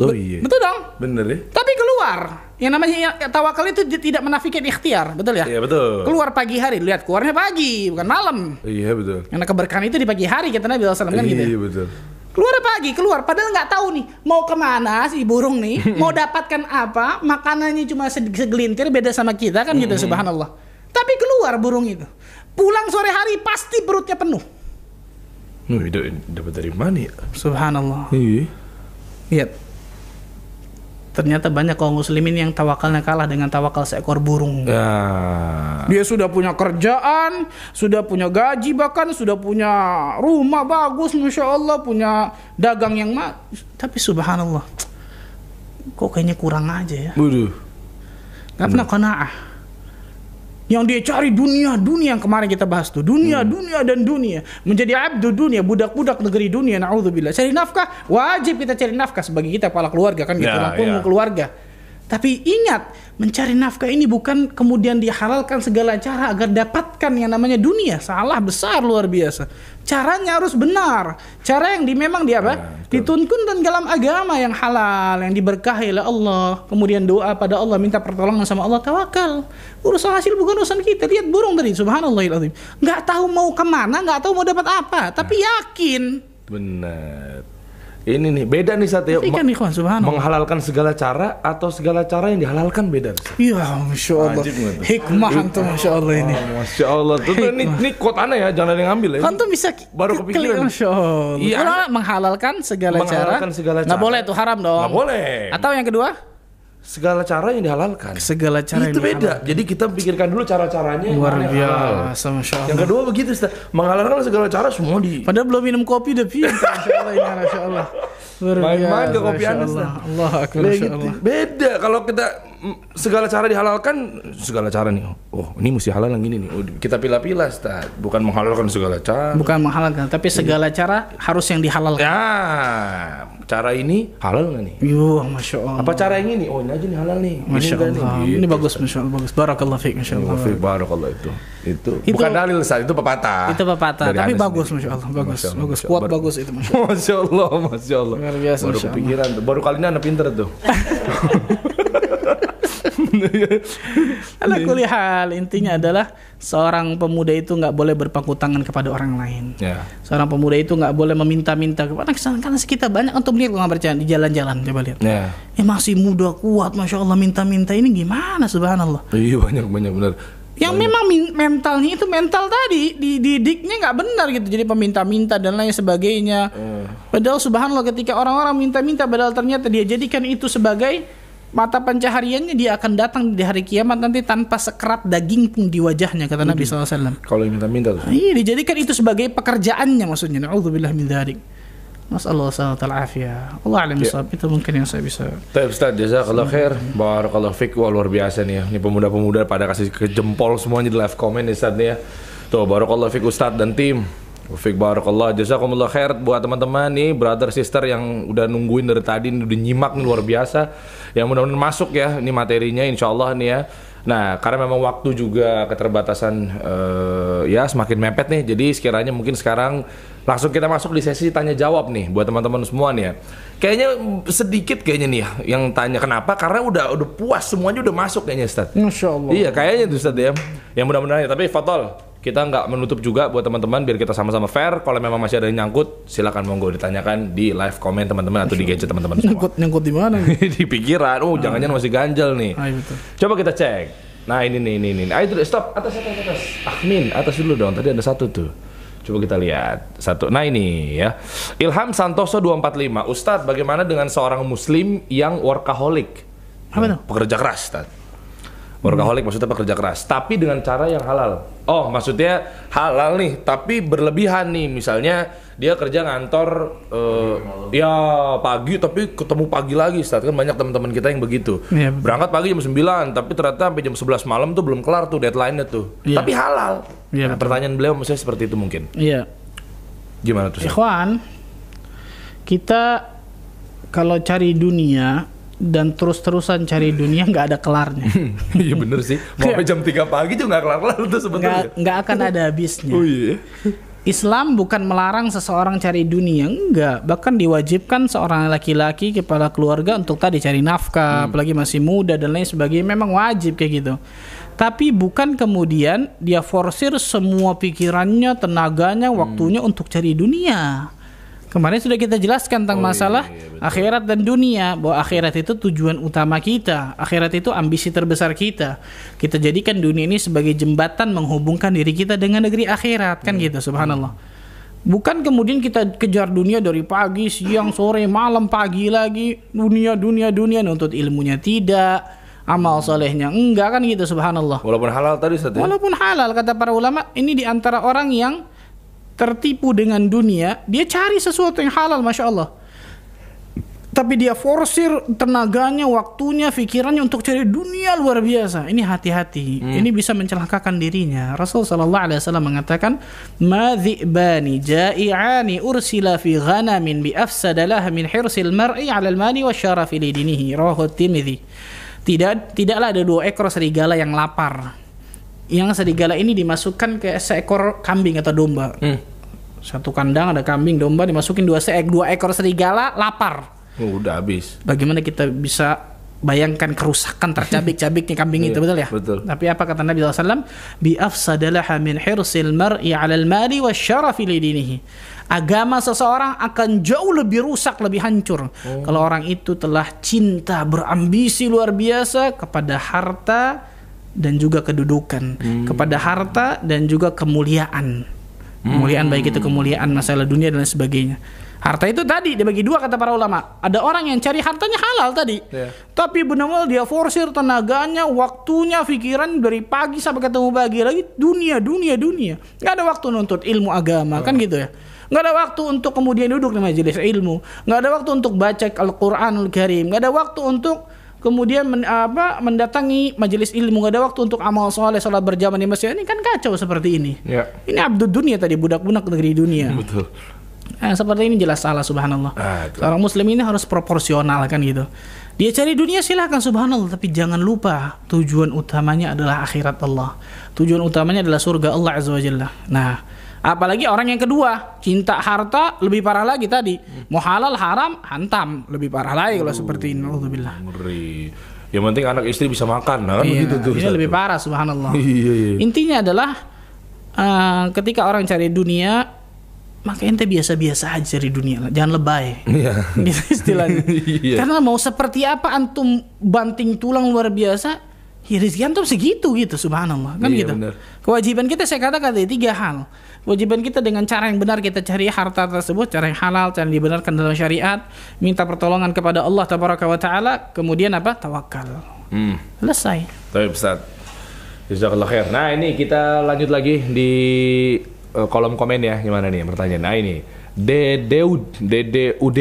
Speaker 1: Oh iya.
Speaker 2: Betul dong?
Speaker 1: Bener ya?
Speaker 2: Tapi keluar. Yang namanya tawakal itu tidak menafikan ikhtiar, betul ya?
Speaker 1: Iya betul.
Speaker 2: Keluar pagi hari, lihat keluarnya pagi, bukan malam.
Speaker 1: Iya betul.
Speaker 2: Karena keberkahan itu di pagi hari, kata Nabi SAW kan gitu.
Speaker 1: Iya betul.
Speaker 2: Keluar padahal nggak tahu nih mau kemana si burung nih, mau dapatkan apa, makanannya cuma segelintir, beda sama kita kan gitu, subhanallah. Tapi keluar burung itu, pulang sore hari pasti perutnya penuh.
Speaker 1: Dapat dari mana ya?
Speaker 2: Subhanallah.
Speaker 1: Iya.
Speaker 2: Lihat, ternyata banyak kaum muslimin yang tawakalnya kalah dengan tawakal seekor burung.
Speaker 1: Ya.
Speaker 2: Dia sudah punya kerjaan, sudah punya gaji, bahkan sudah punya rumah bagus, masya Allah, punya dagang yang tapi subhanallah, kok kayaknya kurang aja ya.
Speaker 1: Waduh.
Speaker 2: Gak pernah qanaah. Yang dia cari dunia yang kemarin kita bahas tuh, dunia dan dunia, menjadi abdu dunia, budak-budak negeri dunia, naudzubillah. Cari nafkah, wajib kita cari nafkah sebagai kita kepala keluarga kan gitu, keluarga. Tapi ingat, mencari nafkah ini bukan kemudian dihalalkan segala cara agar dapatkan yang namanya dunia. Salah besar luar biasa. Caranya harus benar. Cara yang memang dituntun dalam agama yang halal, yang diberkahi oleh Allah. Kemudian doa pada Allah, minta pertolongan sama Allah, tawakal. Urusan hasil bukan urusan kita. Lihat burung tadi, subhanallahilazim. Nggak tahu mau kemana, nggak tahu mau dapat apa, tapi yakin.
Speaker 1: Benar. Ini nih beda nih Sat ya. Menghalalkan segala cara atau segala cara yang dihalalkan beda.
Speaker 2: Iya, masya Allah. Hikmah antum, masya Allah ini.
Speaker 1: Masya Allah. Tuh ini quote aneh ya, jangan ada yang ngambil ya.
Speaker 2: Antum bisa
Speaker 1: baru kepikiran.
Speaker 2: Masya Allah. Iya. Menghalalkan segala cara. Nggak boleh tuh, haram dong.
Speaker 1: Nggak boleh.
Speaker 2: Atau yang kedua?
Speaker 1: segala cara yang dihalalkan.
Speaker 2: Segala cara
Speaker 1: itu
Speaker 2: yang
Speaker 1: beda. Jadi kita pikirkan dulu cara-caranya.
Speaker 2: Luar
Speaker 1: yang halal.
Speaker 2: biasa, Masya Allah.
Speaker 1: Yang kedua begitu, Ustaz. Menghalalkan segala cara semua di.
Speaker 2: Padahal belum minum kopi udah pintar, Masya Allah, ini Masya Allah. Luar
Speaker 1: Main-main ke
Speaker 2: biasa,
Speaker 1: kopi
Speaker 2: Masya
Speaker 1: Anda,
Speaker 2: Allah.
Speaker 1: Ustaz.
Speaker 2: Allah akbar,
Speaker 1: Kayak
Speaker 2: Masya
Speaker 1: gitu.
Speaker 2: Allah.
Speaker 1: Beda kalau kita segala cara dihalalkan, segala cara nih. Oh, ini mesti halal yang gini nih. Oh, kita pilah-pilah, Ustaz. Bukan menghalalkan segala cara.
Speaker 2: Bukan menghalalkan, tapi segala cara harus yang dihalalkan.
Speaker 1: Ya, cara ini halal nggak nih?
Speaker 2: Yuh, Masya Allah.
Speaker 1: Apa cara yang ini? Oh, ini aja nih halal nih.
Speaker 2: Masya
Speaker 1: enggak
Speaker 2: Allah.
Speaker 1: nih.
Speaker 2: Ini bagus, Masya Allah, bagus. Barakallah fiik, Masya Allah.
Speaker 1: Barakallah itu. Bukan dalil, Ustaz. Itu pepatah.
Speaker 2: Itu pepatah,
Speaker 1: Dari
Speaker 2: tapi
Speaker 1: Anda
Speaker 2: bagus,
Speaker 1: sendiri.
Speaker 2: Masya Allah, bagus,
Speaker 1: Masya Allah,
Speaker 2: bagus,
Speaker 1: Masya
Speaker 2: kuat
Speaker 1: Allah.
Speaker 2: bagus itu, Masya Allah.
Speaker 1: Masya Allah, Masya Allah.
Speaker 2: Luar biasa,
Speaker 1: Baru
Speaker 2: Masya Allah.
Speaker 1: kepikiran tuh. Baru kali ini Anda pinter tuh.
Speaker 2: Ala kulli hal, intinya adalah seorang pemuda itu nggak boleh berpangku tangan kepada orang lain.
Speaker 1: Ya.
Speaker 2: Seorang pemuda itu nggak boleh meminta-minta kepada karena kita banyak untuk melihat orang berjalan di jalan-jalan, coba lihat.
Speaker 1: Ya.
Speaker 2: Masih muda kuat, Masya Allah, minta-minta ini gimana, subhanallah.
Speaker 1: Iya, banyak benar.
Speaker 2: Yang memang mentalnya itu mental tadi dididiknya nggak benar gitu, jadi peminta-minta dan lain sebagainya. Padahal subhanallah ketika orang-orang minta-minta, padahal ternyata dia jadikan itu sebagai mata pencahariannya, dia akan datang di hari kiamat nanti tanpa sekerat daging pun di wajahnya, kata Nabi SAW.
Speaker 1: Kalau yang minta-minta tuh.
Speaker 2: Iya, dijadikan itu sebagai pekerjaannya maksudnya. Na'udzubillah min dzalik. Masallahu alaihi Allah alim bisawab. Itu mungkin yang saya bisa.
Speaker 1: Baik, Ustaz, jazakallah khair. Barakallahu fiik. Wah, luar biasa nih ya. Ini pemuda-pemuda pada kasih ke jempol semuanya di live comment nih, Ustaz nih ya. Tuh, barakallahu fiik Ustaz dan tim. Fiik barakallah, jazakumullah khair buat teman-teman nih, brother sister yang udah nungguin dari tadi, udah nyimak nih luar biasa. Yang mudah-mudahan masuk ya ini materinya insyaallah nih ya. Nah, karena memang waktu juga keterbatasan ya semakin mepet nih. Jadi sekiranya mungkin sekarang langsung kita masuk di sesi tanya jawab nih buat teman-teman semua nih ya. Kayaknya sedikit kayaknya nih ya yang tanya, kenapa? Karena udah puas semuanya, udah masuk kayaknya, Ustaz.
Speaker 2: Masya Allah.
Speaker 1: Iya, kayaknya tuh, Ustaz ya. Yang mudah-mudahan ya, tapi Fadol, kita nggak menutup juga buat teman-teman biar kita sama-sama fair. Kalau memang masih ada yang nyangkut, silakan monggo ditanyakan di live comment teman-teman atau di gadget teman-teman semua.
Speaker 2: Nyangkut di mana?
Speaker 1: Di pikiran. Oh, jangan-jangan masih ganjel nih.
Speaker 2: Betul.
Speaker 1: Coba kita cek. Nah, ini. Ayo dulu, stop. Atas. Min, atas dulu dong. Tadi ada satu tuh. Coba kita lihat. Satu. Nah, ini ya. Ilham Santoso 245. Ustadz, bagaimana dengan seorang muslim yang workaholic?
Speaker 2: Apa tuh?
Speaker 1: Pekerja keras, Ustadz. Workaholic maksudnya pekerja keras, tapi dengan cara yang halal. Oh, maksudnya halal nih, tapi berlebihan nih. Misalnya dia kerja ngantor ya pagi, tapi ketemu pagi lagi. Ustadz, kan banyak teman-teman kita yang begitu.
Speaker 2: Iya,
Speaker 1: berangkat pagi jam 9, tapi ternyata sampai jam 11 malam tuh belum kelar tuh deadline-nya tuh.
Speaker 2: Iya.
Speaker 1: Tapi halal.
Speaker 2: Iya,
Speaker 1: Nah, pertanyaan beliau maksudnya seperti itu mungkin.
Speaker 2: Iya.
Speaker 1: Gimana tuh, Ustadz?
Speaker 2: Ikhwan, kita kalau cari dunia dan terus-terusan cari dunia nggak ada kelarnya.
Speaker 1: Iya bener sih. Mau sampai jam 3 pagi juga nggak kelar-kelar tuh sebetulnya.
Speaker 2: Nggak akan ada habisnya.
Speaker 1: Oh iya.
Speaker 2: Islam bukan melarang seseorang cari dunia, enggak. Bahkan diwajibkan seorang laki-laki kepala keluarga untuk tadi cari nafkah, apalagi masih muda dan lain sebagainya, memang wajib kayak gitu. Tapi bukan kemudian dia forsir semua pikirannya, tenaganya, waktunya untuk cari dunia. Kemarin sudah kita jelaskan tentang masalah akhirat dan dunia, bahwa akhirat itu tujuan utama kita, akhirat itu ambisi terbesar kita. Kita jadikan dunia ini sebagai jembatan menghubungkan diri kita dengan negeri akhirat, kan gitu, subhanallah. Bukan kemudian kita kejar dunia dari pagi, siang, sore, malam, pagi lagi, dunia, nuntut ilmunya tidak, amal solehnya enggak, kan gitu, subhanallah.
Speaker 1: Walaupun halal tadi, Ustaz, ya?
Speaker 2: Walaupun halal, kata para ulama, ini diantara orang yang tertipu dengan dunia, dia cari sesuatu yang halal, Masya Allah, tapi dia forsir tenaganya, waktunya, pikirannya untuk cari dunia luar biasa. Ini hati-hati, ini bisa mencelakakan dirinya. Rasul SAW mengatakan, ma dhi'bani ja'i'ani ursila fi ghanamin bi afsadalah min hirsil mar'i 'alal mali wa syarafi li dinihi, rawahu Tirmidzi. Tidaklah ada 2 ekor serigala yang lapar. Yang serigala ini dimasukkan ke seekor kambing atau domba. Satu kandang ada kambing, domba, dimasukin 2 ekor serigala lapar.
Speaker 1: Udah habis.
Speaker 2: Bagaimana kita bisa bayangkan kerusakan tercabik-cabiknya kambing itu, betul ya?
Speaker 1: Betul.
Speaker 2: Tapi apa kata Nabi SAW? Bi afsadalaha min hirsil mar'i 'alal mali wasyarafi li dinihi. Agama seseorang akan jauh lebih rusak, lebih hancur kalau orang itu telah cinta, berambisi luar biasa kepada harta dan juga kedudukan, kepada harta dan juga kemuliaan. Kemuliaan baik itu kemuliaan masalah dunia dan lain sebagainya. Harta itu tadi dibagi dua kata para ulama. Ada orang yang cari hartanya halal tadi, tapi benar-benar dia forsir tenaganya, waktunya, pikiran dari pagi sampai ketemu pagi lagi dunia. Nggak ada waktu nuntut ilmu agama, kan gitu ya. Nggak ada waktu untuk kemudian duduk di majelis ilmu, nggak ada waktu untuk baca Al-Quranul Karim, nggak ada waktu untuk kemudian mendatangi majelis ilmu, nggak ada waktu untuk amal soleh, salat berjamaah di masjid. Ini kan kacau seperti ini. Ini abdud dunia tadi, budak-budak negeri dunia.
Speaker 1: Betul.
Speaker 2: Seperti ini jelas salah, subhanallah. Seorang muslim ini harus proporsional kan gitu. Dia cari dunia silahkan, subhanallah, tapi jangan lupa tujuan utamanya adalah akhirat Allah. Tujuan utamanya adalah surga Allah azza wa jalla. Nah, apalagi orang yang kedua, cinta harta, lebih parah lagi tadi. Mau halal haram hantam, lebih parah lagi kalau seperti ini. Alhamdulillah.
Speaker 1: Ngeri. Yang penting anak istri bisa makan, kan begitu tuh.
Speaker 2: Ini lebih parah, subhanallah.
Speaker 1: Iya.
Speaker 2: Intinya adalah ketika orang cari dunia, maka ente biasa-biasa aja cari dunia, jangan lebay. Gitu istilahnya. Karena mau seperti apa antum banting tulang luar biasa, ya rezeki antum segitu gitu, subhanallah. Kan gitu. Bener. Kewajiban kita saya katakan ada 3 hal. Kewajiban kita dengan cara yang benar kita cari harta tersebut, cara yang halal, cara yang dibenarkan dalam syariat, minta pertolongan kepada Allah tabaraka wa taala, kemudian apa? Tawakal. Selesai. Baik, Ustaz.
Speaker 1: Jazakallah khair. Nah, ini kita lanjut lagi di kolom komen ya, gimana nih pertanyaan. Nah ini DDUD.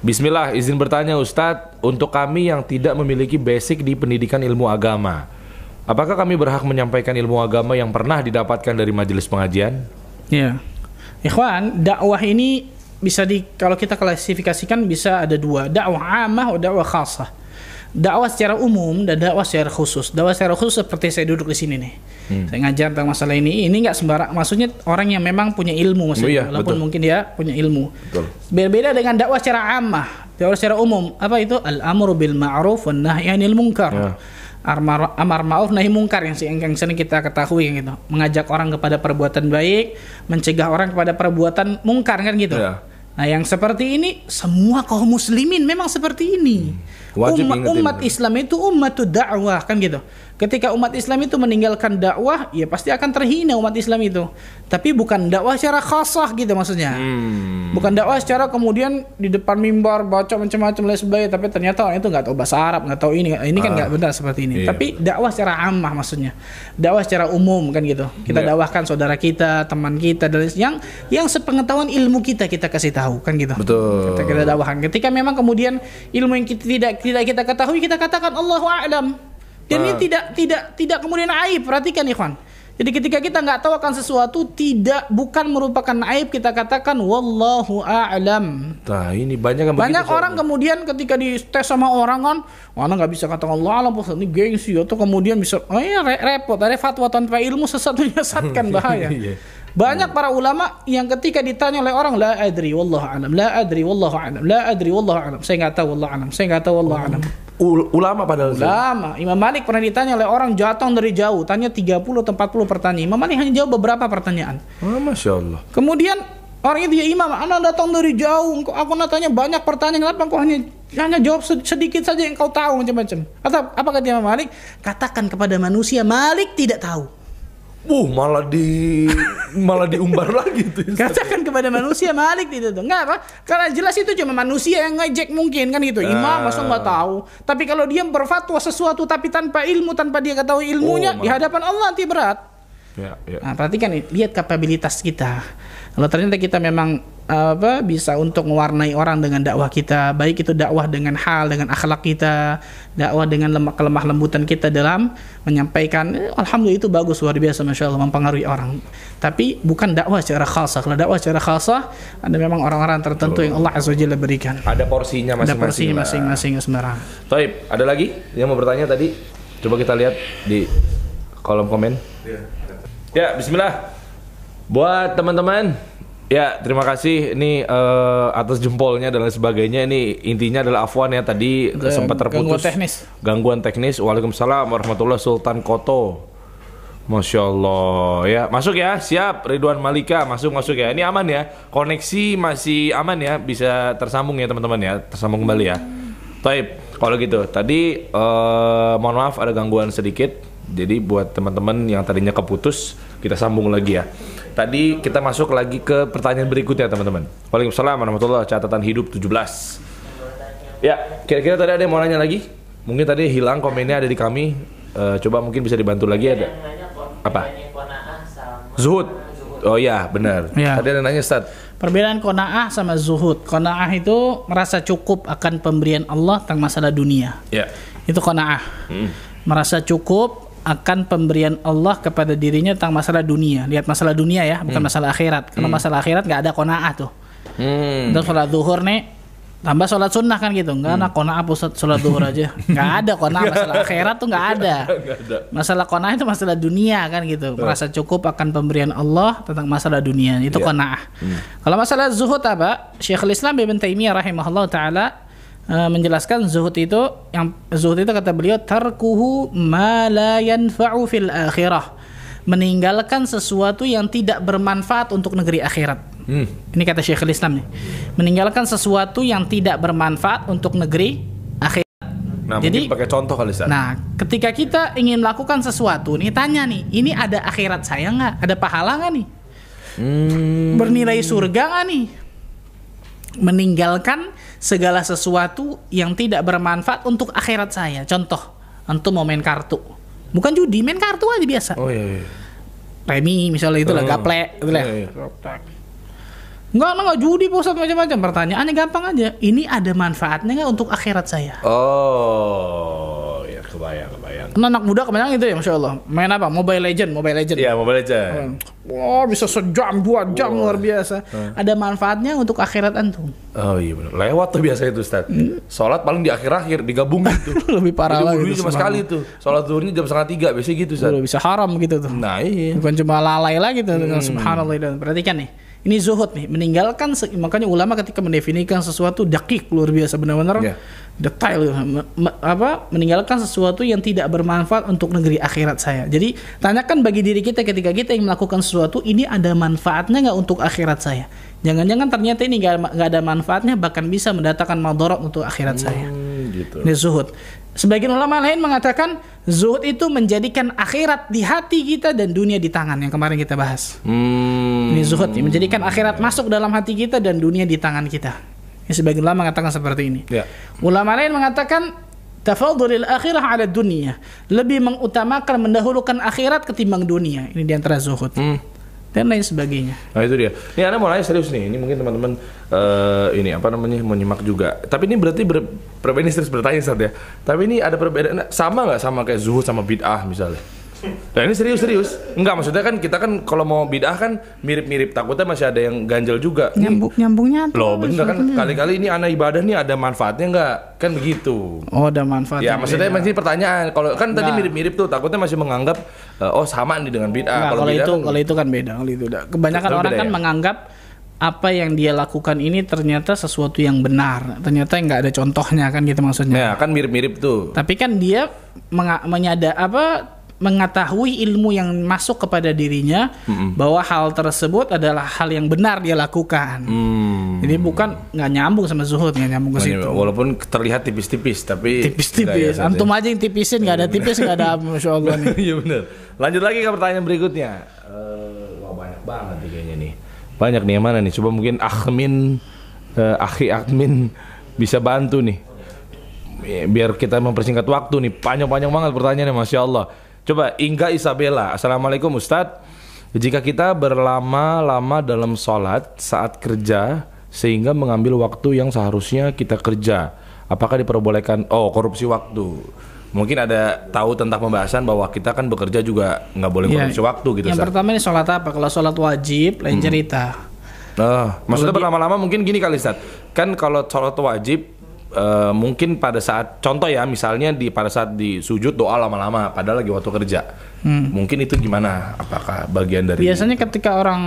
Speaker 1: Bismillah, izin bertanya Ustadz, untuk kami yang tidak memiliki basic di pendidikan ilmu agama, apakah kami berhak menyampaikan ilmu agama yang pernah didapatkan dari majelis pengajian?
Speaker 2: Ya, ikhwan, dakwah ini bisa kalau kita klasifikasikan bisa ada 2, dakwah amah atau dakwah khasah. Dakwah secara umum dan dakwah secara khusus. Dakwah secara khusus seperti saya duduk di sini nih. Saya ngajar tentang masalah ini nggak sembarang. Maksudnya orang yang memang punya ilmu, maksudnya, walaupun mungkin dia punya ilmu. Betul. Berbeda dengan dakwah secara ammah, dakwah secara umum. Apa itu? Al-amru bil ma'ruf wan nahyi 'anil munkar. Amar ma'ruf nahi munkar yang sering kita ketahui gitu. Mengajak orang kepada perbuatan baik, mencegah orang kepada perbuatan mungkar kan gitu. Nah, yang seperti ini semua kaum muslimin memang seperti ini. Umat Islam itu ummatu dakwah kan gitu. Ketika umat Islam itu meninggalkan dakwah, ya pasti akan terhina umat Islam itu. Tapi bukan dakwah secara khasah gitu maksudnya. Bukan dakwah secara kemudian di depan mimbar baca macam-macam dan sebagainya, tapi ternyata orang itu nggak tahu bahasa Arab, nggak tahu ini. Ini kan nggak benar seperti ini. Tapi dakwah secara ammah maksudnya. Dakwah secara umum kan gitu. Kita dakwahkan saudara kita, teman kita, dan yang sepengetahuan ilmu kita kasih tahu kan gitu.
Speaker 1: Betul.
Speaker 2: Kita dakwahkan. Ketika memang kemudian ilmu yang tidak kita ketahui, kita katakan Allahu a'lam. Dan ini tidak kemudian aib. Perhatikan ikhwan. Jadi ketika kita nggak tahu akan sesuatu, bukan merupakan aib, kita katakan wallahu a'lam.
Speaker 1: Nah ini banyak
Speaker 2: orang kemudian ketika dites sama orang kan, mana nggak bisa katakan Allah alam, ini gengsi atau kemudian bisa, repot. Ada fatwa tanpa ilmu sesat menyesatkan, bahaya. Banyak para ulama yang ketika ditanya oleh orang, la adri wallahu alam, la adri wallahu alam, la adri wallahu alam, saya nggak tahu wallahu alam, saya nggak tahu wallahu alam.
Speaker 1: Ulama padahal.
Speaker 2: Ulama. Imam Malik pernah ditanya oleh orang datang dari jauh, tanya 30 atau 40 pertanyaan. Imam Malik hanya jawab beberapa pertanyaan.
Speaker 1: Masya Allah.
Speaker 2: Kemudian orang itu, ya Imam, anda datang dari jauh, aku tanya banyak pertanyaan, kenapa engkau hanya jawab sedikit saja yang kau tahu macam-macam? Atau apa kata Imam Malik? Katakan kepada manusia, Malik tidak tahu.
Speaker 1: Malah diumbar lagi tuh.
Speaker 2: Katakan kepada manusia Malik tidak tahu. Enggak apa? Karena jelas itu cuma manusia yang ngejek mungkin kan gitu. Imam masa nggak tahu. Tapi kalau dia berfatwa sesuatu tapi tanpa ilmu, tanpa dia ketahui ilmunya, di hadapan Allah nanti berat. Nah, perhatikan nih, lihat kapabilitas kita. Kalau ternyata kita memang bisa untuk mewarnai orang dengan dakwah kita, baik itu dakwah dengan hal, dengan akhlak kita, dakwah dengan kelemah lembutan kita dalam menyampaikan, alhamdulillah itu bagus, luar biasa, masya Allah, mempengaruhi orang. Tapi bukan dakwah secara khasah. Kalau dakwah secara khasah, ada memang orang-orang tertentu yang Allah azza wa jalla berikan.
Speaker 1: Ada porsinya masing-masing.
Speaker 2: Ada porsinya masing-masing sembarang.
Speaker 1: Taib, ada lagi yang mau bertanya tadi? Coba kita lihat di kolom komen. Ya, bismillah. Buat teman-teman, ya terima kasih ini atas jempolnya dan lain sebagainya. Ini intinya adalah afwan ya, tadi sempat terputus. Gangguan teknis. Waalaikumsalam warahmatullahi Sultan Koto. Masya Allah ya, masuk ya, siap. Ridwan Malika masuk ya. Ini aman ya, koneksi masih aman ya, bisa tersambung ya teman-teman ya, tersambung kembali ya. Taib, kalau gitu tadi mohon maaf ada gangguan sedikit. Jadi buat teman-teman yang tadinya keputus, kita sambung lagi ya. tadi kita masuk lagi ke pertanyaan berikutnya teman-teman. Waalaikumsalam warahmatullahi wabarakatuh. Catatan hidup 17. Ya, kira-kira tadi ada yang mau nanya lagi? Mungkin tadi hilang komennya ada di kami. Coba mungkin bisa dibantu lagi ada. Apa? Zuhud. Oh iya, benar.
Speaker 2: Ya.
Speaker 1: Tadi ada yang nanya Ustaz.
Speaker 2: Perbedaan qanaah sama zuhud. Qanaah itu merasa cukup akan pemberian Allah tentang masalah dunia.
Speaker 1: Ya.
Speaker 2: Itu qanaah. Merasa cukup akan pemberian Allah kepada dirinya tentang masalah dunia. Lihat masalah dunia ya, bukan masalah akhirat. Kalau masalah akhirat nggak ada qanaah tuh. Terus sholat zuhur nih tambah sholat sunnah kan gitu. Enggak ada qanaah pusat sholat zuhur aja. Nggak ada qanaah, masalah akhirat tuh nggak ada. Masalah qanaah itu masalah dunia kan gitu. Merasa cukup akan pemberian Allah tentang masalah dunia. Itu qanaah. Kalau masalah zuhud apa? Syekhul Islam Ibnu Taimiyah rahimahullah taala menjelaskan zuhud itu kata beliau tarkuhu ma la yanfa'u fil akhirah. Meninggalkan sesuatu yang tidak bermanfaat untuk negeri akhirat. Ini kata Syekhul Islam nih. Meninggalkan sesuatu yang tidak bermanfaat untuk negeri akhirat.
Speaker 1: Nah,
Speaker 2: jadi
Speaker 1: mungkin pakai contoh kali Ustaz.
Speaker 2: Nah, ketika kita ingin melakukan sesuatu nih, tanya nih, ini ada akhirat saya nggak? Ada pahala nggak nih? Bernilai surga nggak nih? Meninggalkan segala sesuatu yang tidak bermanfaat untuk akhirat saya. Contoh, antum mau main kartu, bukan judi, main kartu aja biasa.
Speaker 1: Oh iya.
Speaker 2: Remi misalnya itu lah, gaplek gitu lah. Enggak judi Pak Ustaz, macam-macam. Pertanyaannya gampang aja. Ini ada manfaatnya nggak untuk akhirat saya?
Speaker 1: Oh, ya kebayang.
Speaker 2: Anak muda kebanyakan gitu ya, Masya Allah. Main apa? Mobile Legend.
Speaker 1: Iya, Mobile Legend.
Speaker 2: Wah, bisa sejam, 2 jam, luar biasa. Ada manfaatnya untuk akhirat antum.
Speaker 1: Oh iya benar. Lewat tuh biasa itu Ustaz. Sholat paling di akhir-akhir digabungin tuh.
Speaker 2: Lebih parah lagi.
Speaker 1: Dulu cuma sekali tuh. Sholat zuhurnya jam 2:30 biasanya gitu Ustaz.
Speaker 2: Bisa haram gitu tuh.
Speaker 1: Nah iya.
Speaker 2: Bukan cuma lalai lagi tuh. Subhanallah. Perhatikan nih. Ini zuhud nih, meninggalkan makanya ulama ketika mendefinisikan sesuatu dakik luar biasa, benar-benar detail meninggalkan sesuatu yang tidak bermanfaat untuk negeri akhirat saya. Jadi tanyakan bagi diri kita ketika kita ingin melakukan sesuatu, ini ada manfaatnya nggak untuk akhirat saya? Jangan-jangan ternyata ini nggak ada manfaatnya, bahkan bisa mendatangkan madarat untuk akhirat saya. Gitu. Ini zuhud. Sebagian ulama lain mengatakan zuhud itu menjadikan akhirat di hati kita dan dunia di tangan, yang kemarin kita bahas. Ini zuhud, menjadikan akhirat masuk dalam hati kita dan dunia di tangan kita. Ini sebagian ulama mengatakan seperti ini. Ulama lain mengatakan tafadhulil akhirah ala dunia, lebih mengutamakan, mendahulukan akhirat ketimbang dunia. Ini di antara zuhud. Dan lain sebagainya.
Speaker 1: Nah itu dia. Ini Anda mau nanya serius nih. Ini mungkin teman-teman mau nyimak juga. Tapi ini berarti perbedaan serius bertanya Ustaz ya. Tapi ini ada perbedaan sama nggak sama kayak zuhud sama bid'ah misalnya? Nah ini serius. Enggak, maksudnya kan kita kan kalau mau bid'ah kan mirip-mirip, takutnya masih ada yang ganjel juga.
Speaker 2: Nyambungnya
Speaker 1: loh bener kan, kali-kali ini anak ibadah nih ada manfaatnya nggak? Kan begitu.
Speaker 2: Oh ada manfaatnya.
Speaker 1: Ya maksudnya masih pertanyaan. Kalau kan tadi mirip-mirip tuh, takutnya masih menganggap oh sama nih dengan bid'ah.
Speaker 2: Kalau itu kan beda. Kalau itu kebanyakan orang kan menganggap apa yang dia lakukan ini ternyata sesuatu yang benar, ternyata nggak ada contohnya kan gitu maksudnya.
Speaker 1: Ya kan mirip-mirip tuh.
Speaker 2: Tapi kan dia mengetahui ilmu yang masuk kepada dirinya bahwa hal tersebut adalah hal yang benar dia lakukan. Jadi bukan nggak nyambung sama zuhud, nggak nyambung ke situ.
Speaker 1: Walaupun terlihat tipis-tipis, tapi
Speaker 2: tipis-tipis. Antum aja yang tipisin, nggak ada tipis, nggak ada Masya Allah nih.
Speaker 1: Iya benar. Lanjut lagi ke pertanyaan berikutnya. Wah banyak banget nih kayaknya nih. Banyak nih, yang mana nih? Coba mungkin Akhi admin bisa bantu nih. Biar kita mempersingkat waktu nih. Panjang-panjang banget pertanyaannya, Masya Allah. Coba Inga Isabella. Assalamualaikum Ustadz. Jika kita berlama-lama dalam sholat saat kerja sehingga mengambil waktu yang seharusnya kita kerja, apakah diperbolehkan? Oh, korupsi waktu. Mungkin ada tahu tentang pembahasan bahwa kita kan bekerja juga nggak boleh korupsi waktu gitu.
Speaker 2: Yang pertama ini sholat apa? Kalau sholat wajib lain cerita.
Speaker 1: Maksudnya berlama-lama mungkin gini kali Ustaz. Kan kalau sholat wajib mungkin pada saat contoh ya, misalnya pada saat di sujud doa lama-lama padahal lagi waktu kerja. Mungkin itu gimana? Apakah bagian dari
Speaker 2: biasanya ketika orang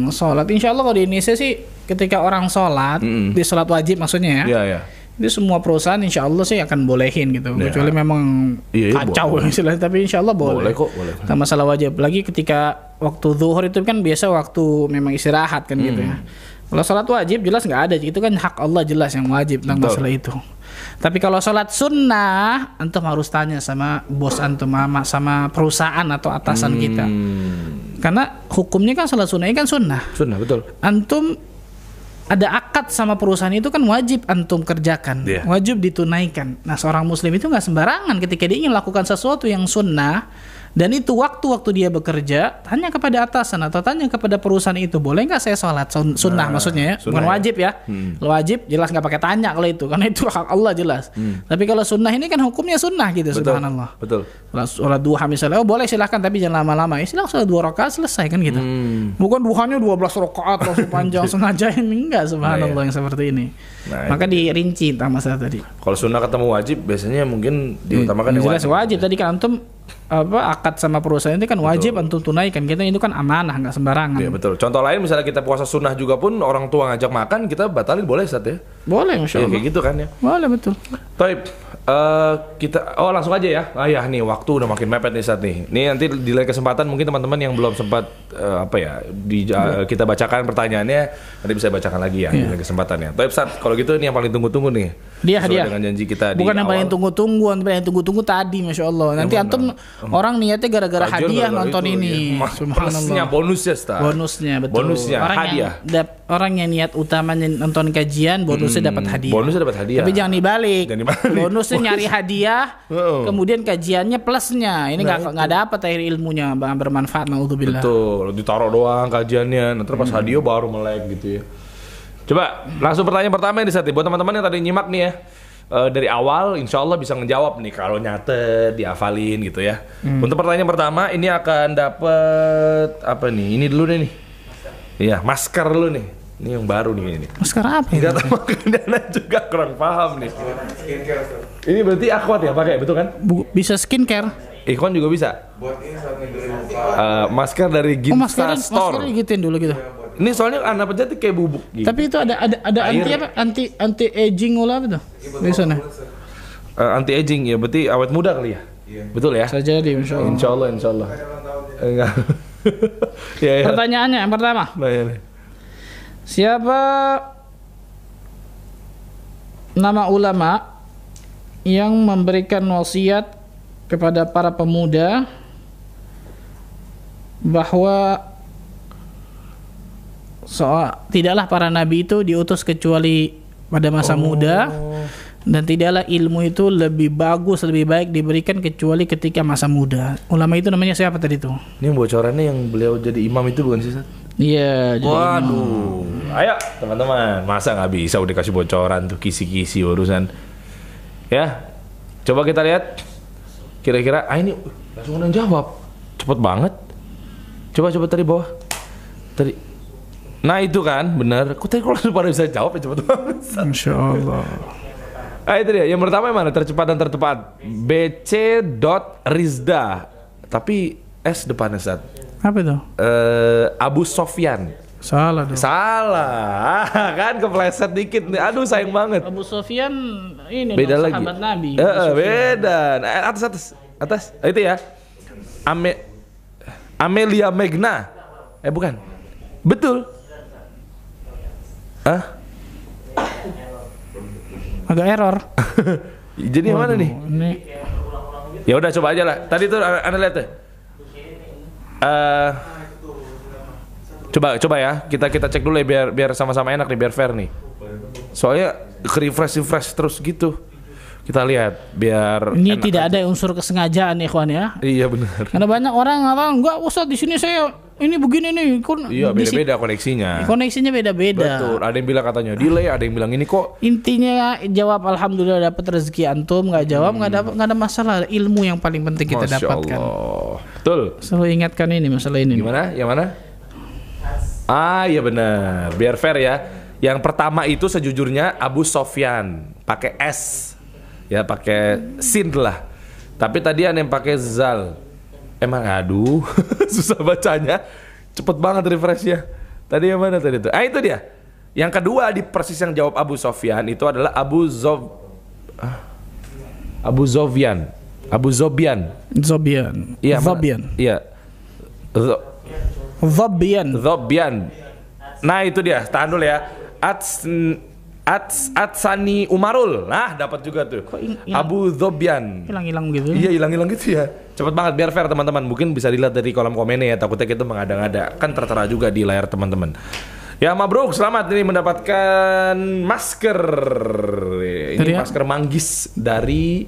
Speaker 2: sholat, insya Allah kalau di Indonesia sih ketika orang sholat di sholat wajib maksudnya ya. Itu semua perusahaan insya Allah sih akan bolehin gitu. Kecuali memang kacau istilahnya, tapi insya Allah boleh. Boleh. Nah, masalah wajib lagi ketika waktu zuhur itu kan biasa waktu memang istirahat kan gitu ya. Kalau sholat wajib jelas nggak ada, itu kan hak Allah jelas yang wajib tentang masalah itu. Tapi kalau sholat sunnah, antum harus tanya sama bos antum, sama perusahaan atau atasan kita. Karena hukumnya kan salat sunnah kan sunnah.
Speaker 1: Sunnah, betul.
Speaker 2: Antum ada akad sama perusahaan itu kan wajib antum kerjakan, wajib ditunaikan. Nah, seorang muslim itu nggak sembarangan ketika dia ingin lakukan sesuatu yang sunnah, dan itu waktu dia bekerja, tanya kepada atasan atau tanya kepada perusahaan itu, boleh nggak saya sholat sunnah, maksudnya ya, bukan wajib ya. Wajib jelas nggak pakai tanya kalau itu, karena itu hak Allah jelas. Tapi kalau sunnah ini kan hukumnya sunnah gitu, subhanallah.
Speaker 1: Betul.
Speaker 2: Sholat duha misalnya, boleh silahkan tapi jangan lama-lama. Silahkan sholat 2 rakaat selesai kan gitu. Bukan duhanya 12 rakaat langsung panjang sengaja, ini enggak, subhanallah yang seperti ini. Maka dirinci tentang masalah tadi.
Speaker 1: Kalau sunnah ketemu wajib, biasanya mungkin diutamakan yang
Speaker 2: jelas wajib. Tadi kan antum akad sama perusahaan itu kan wajib antum tunaikan. Kita itu kan amanah, nggak sembarangan.
Speaker 1: Iya betul. Contoh lain misalnya kita puasa sunnah juga pun orang tua ngajak makan, kita batalin boleh Ustaz ya?
Speaker 2: Boleh, masya Allah.
Speaker 1: Kayak gitu kan ya?
Speaker 2: Boleh, betul.
Speaker 1: Taib, kita langsung aja ya. Nih waktu udah makin mepet nih Ustaz nih. Nih nanti di lain kesempatan mungkin teman-teman yang belum sempat kita bacakan pertanyaannya, nanti bisa bacakan lagi ya di lain kesempatan ya. Taib Ustaz, kalau gitu ini yang paling tunggu-tunggu nih.
Speaker 2: Dia hadiah.
Speaker 1: Dengan janji kita
Speaker 2: bukan
Speaker 1: di
Speaker 2: yang paling tunggu-tunggu tadi, masya Allah. Nanti antum orang niatnya gara-gara hadiah nonton ini.
Speaker 1: Subhanallah. Bonusnya Ustaz.
Speaker 2: Bonusnya betul.
Speaker 1: Bonusnya hadiah.
Speaker 2: Orang yang niat utamanya nonton kajian, bonusnya dapat hadiah.
Speaker 1: Bonusnya dapat hadiah.
Speaker 2: Tapi jangan dibalik. Bonusnya nyari hadiah, kemudian kajiannya plusnya. Ini nggak dapat akhir ilmunya, bermanfaat. Naudzubillah.
Speaker 1: Betul. Ditaruh doang kajiannya, nanti pas hadiah baru melek gitu ya. Coba langsung pertanyaan pertama yang disati buat teman-teman yang tadi nyimak nih ya. Dari awal insya Allah bisa ngejawab nih kalau nyatet, dihafalin gitu ya. Untuk pertanyaan pertama ini akan dapet apa nih? Ini dulu deh nih. Iya, masker dulu nih. Ini yang baru nih ini.
Speaker 2: Masker apa ini?
Speaker 1: Enggak tahu Dana juga kurang paham nih. Ini berarti Akhwat ya pakai, betul kan?
Speaker 2: Bisa skincare.
Speaker 1: Ikhwan juga bisa. Buat ini masker dari Ginsta Store.
Speaker 2: Masker gituin dulu gitu.
Speaker 1: Ini soalnya anak pejati kayak bubuk gitu.
Speaker 2: Tapi itu ada anti apa? Anti aging olah apa tuh? Di sana.
Speaker 1: Anti aging ya, berarti awet muda kali ya. Betul ya?
Speaker 2: Bisa jadi insyaallah.
Speaker 1: Insyaallah. Enggak. Ya.
Speaker 2: Pertanyaannya yang pertama. Siapa nama ulama yang memberikan wasiat kepada para pemuda bahwa tidaklah para nabi itu diutus kecuali pada masa muda, dan tidaklah ilmu itu lebih bagus, lebih baik diberikan kecuali ketika masa muda. Ulama itu namanya siapa tadi tuh?
Speaker 1: Ini bocorannya yang beliau jadi imam itu bukan sih, Ustaz?
Speaker 2: Iya, jadi
Speaker 1: waduh. Ayo teman-teman, masa nggak bisa udah kasih bocoran tuh, kisi-kisi urusan. Ya, coba kita lihat. Kira-kira, ini langsung udah jawab, cepet banget. Coba tadi bawah, tadi. Nah itu kan, benar. Kok tadi kalau pada bisa jawab ya cepet banget.
Speaker 2: Insya Allah.
Speaker 1: Itu dia. Yang pertama yang mana? Tercepat dan tertepat. BC.Rizda. Tapi S depannya Ustaz.
Speaker 2: Apa itu?
Speaker 1: Abu Sofyan.
Speaker 2: Salah dong.
Speaker 1: Salah. Kan kepleset dikit nih. Aduh sayang banget.
Speaker 2: Abu Sofyan ini
Speaker 1: beda
Speaker 2: dong,
Speaker 1: lagi.
Speaker 2: sahabat Nabi.
Speaker 1: Beda. Atas. Itu ya. Amelia Magna. Bukan. Betul.
Speaker 2: Agak error.
Speaker 1: Jadi yang mana nih?
Speaker 2: Ini.
Speaker 1: Ya udah coba aja lah. Tadi tuh Anda lihat tuh. Coba ya. Kita cek dulu ya biar sama-sama enak nih, biar fair nih. Soalnya refresh terus gitu. Kita lihat biar
Speaker 2: ini tidak ada unsur kesengajaan ya, ikhwan ya.
Speaker 1: Iya benar.
Speaker 2: Karena banyak orang enggak usah di sini saya ini begini nih.
Speaker 1: Iya beda-beda koneksinya.
Speaker 2: Koneksinya beda-beda.
Speaker 1: Betul. Ada yang bilang katanya delay, ada yang bilang ini kok.
Speaker 2: Intinya jawab alhamdulillah dapat rezeki antum, nggak jawab nggak ada masalah. Ilmu yang paling penting kita
Speaker 1: Masya
Speaker 2: dapatkan.
Speaker 1: Allah. Betul.
Speaker 2: Selalu ingatkan ini masalah ini.
Speaker 1: Gimana? Yang mana? Iya benar. Biar fair ya. Yang pertama itu sejujurnya Abu Sofyan pakai S. Ya pakai sin lah. Tapi tadi ada yang pakai zal. Emang aduh susah bacanya. Cepet banget refreshnya. Tadi yang mana tadi tuh? Itu dia. Yang kedua di persis yang jawab Abu Sofyan itu adalah Abu Zobian. Iya.
Speaker 2: Zobian.
Speaker 1: Iya. Zobian. Nah itu dia. Tahan dulu ya. Atsani Umarul. Nah, dapat juga tuh. Abu Dhobyan.
Speaker 2: Hilang-hilang gitu.
Speaker 1: Iya, hilang-hilang gitu ya. Cepet banget biar fair teman-teman. Mungkin bisa dilihat dari kolom komennya ya. Takutnya kita mengada-ngada. Kan tertera juga di layar teman-teman. Ya, mabruk, selamat ini mendapatkan masker. Ini masker manggis dari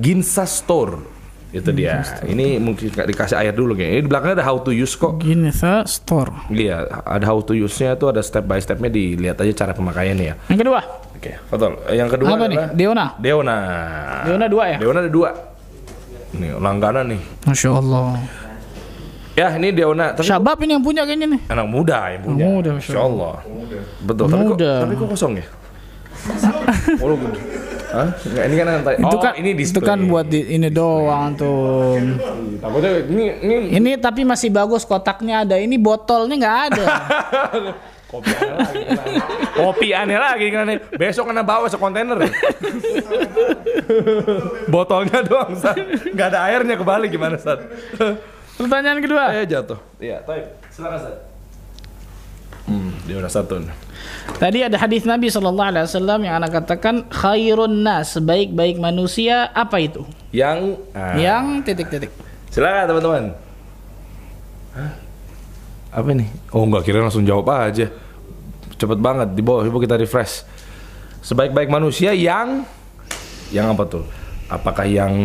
Speaker 1: Ginza Store. Itu dia. Ini mungkin dikasih air dulu kayaknya. Ini di belakangnya ada how to use kok.
Speaker 2: Ginza Store.
Speaker 1: Iya, ada how to use-nya tuh, ada step by step-nya, dilihat aja cara pemakaiannya ya.
Speaker 2: Yang kedua.
Speaker 1: Oke, betul. Yang kedua
Speaker 2: apa nih? Deona. Deona 2 ya?
Speaker 1: Deona ada 2. Nih, langganan nih.
Speaker 2: Masya Allah.
Speaker 1: Ya, ini Deona.
Speaker 2: Syabab ini yang punya kayaknya nih.
Speaker 1: Anak muda yang punya.
Speaker 2: Muda,
Speaker 1: Masya Allah. Betul. Tapi kok kosong ya? Oh, hah? Nggak, ini kan ini display.
Speaker 2: Itu kan buat ini doang tuh.
Speaker 1: Takutnya
Speaker 2: ini tapi masih bagus, kotaknya ada. Ini botolnya nggak ada.
Speaker 1: Kopi aneh lagi kan. Besok kena bawa sekontainer. Botolnya doang, Sat. Nggak ada airnya, kebalik gimana, Sat?
Speaker 2: Pertanyaan kedua.
Speaker 1: Jatuh. Iya, silakan, Sat. Dia udah satu.
Speaker 2: Tadi ada hadis Nabi SAW yang anak katakan khairun nas, sebaik-baik manusia, apa itu? Yang titik-titik.
Speaker 1: Silakan teman-teman. Hah? Apa nih? Oh, enggak, kira langsung jawab aja. Cepet banget, di bawah coba kita refresh. Sebaik-baik manusia yang apa tuh? Apakah yang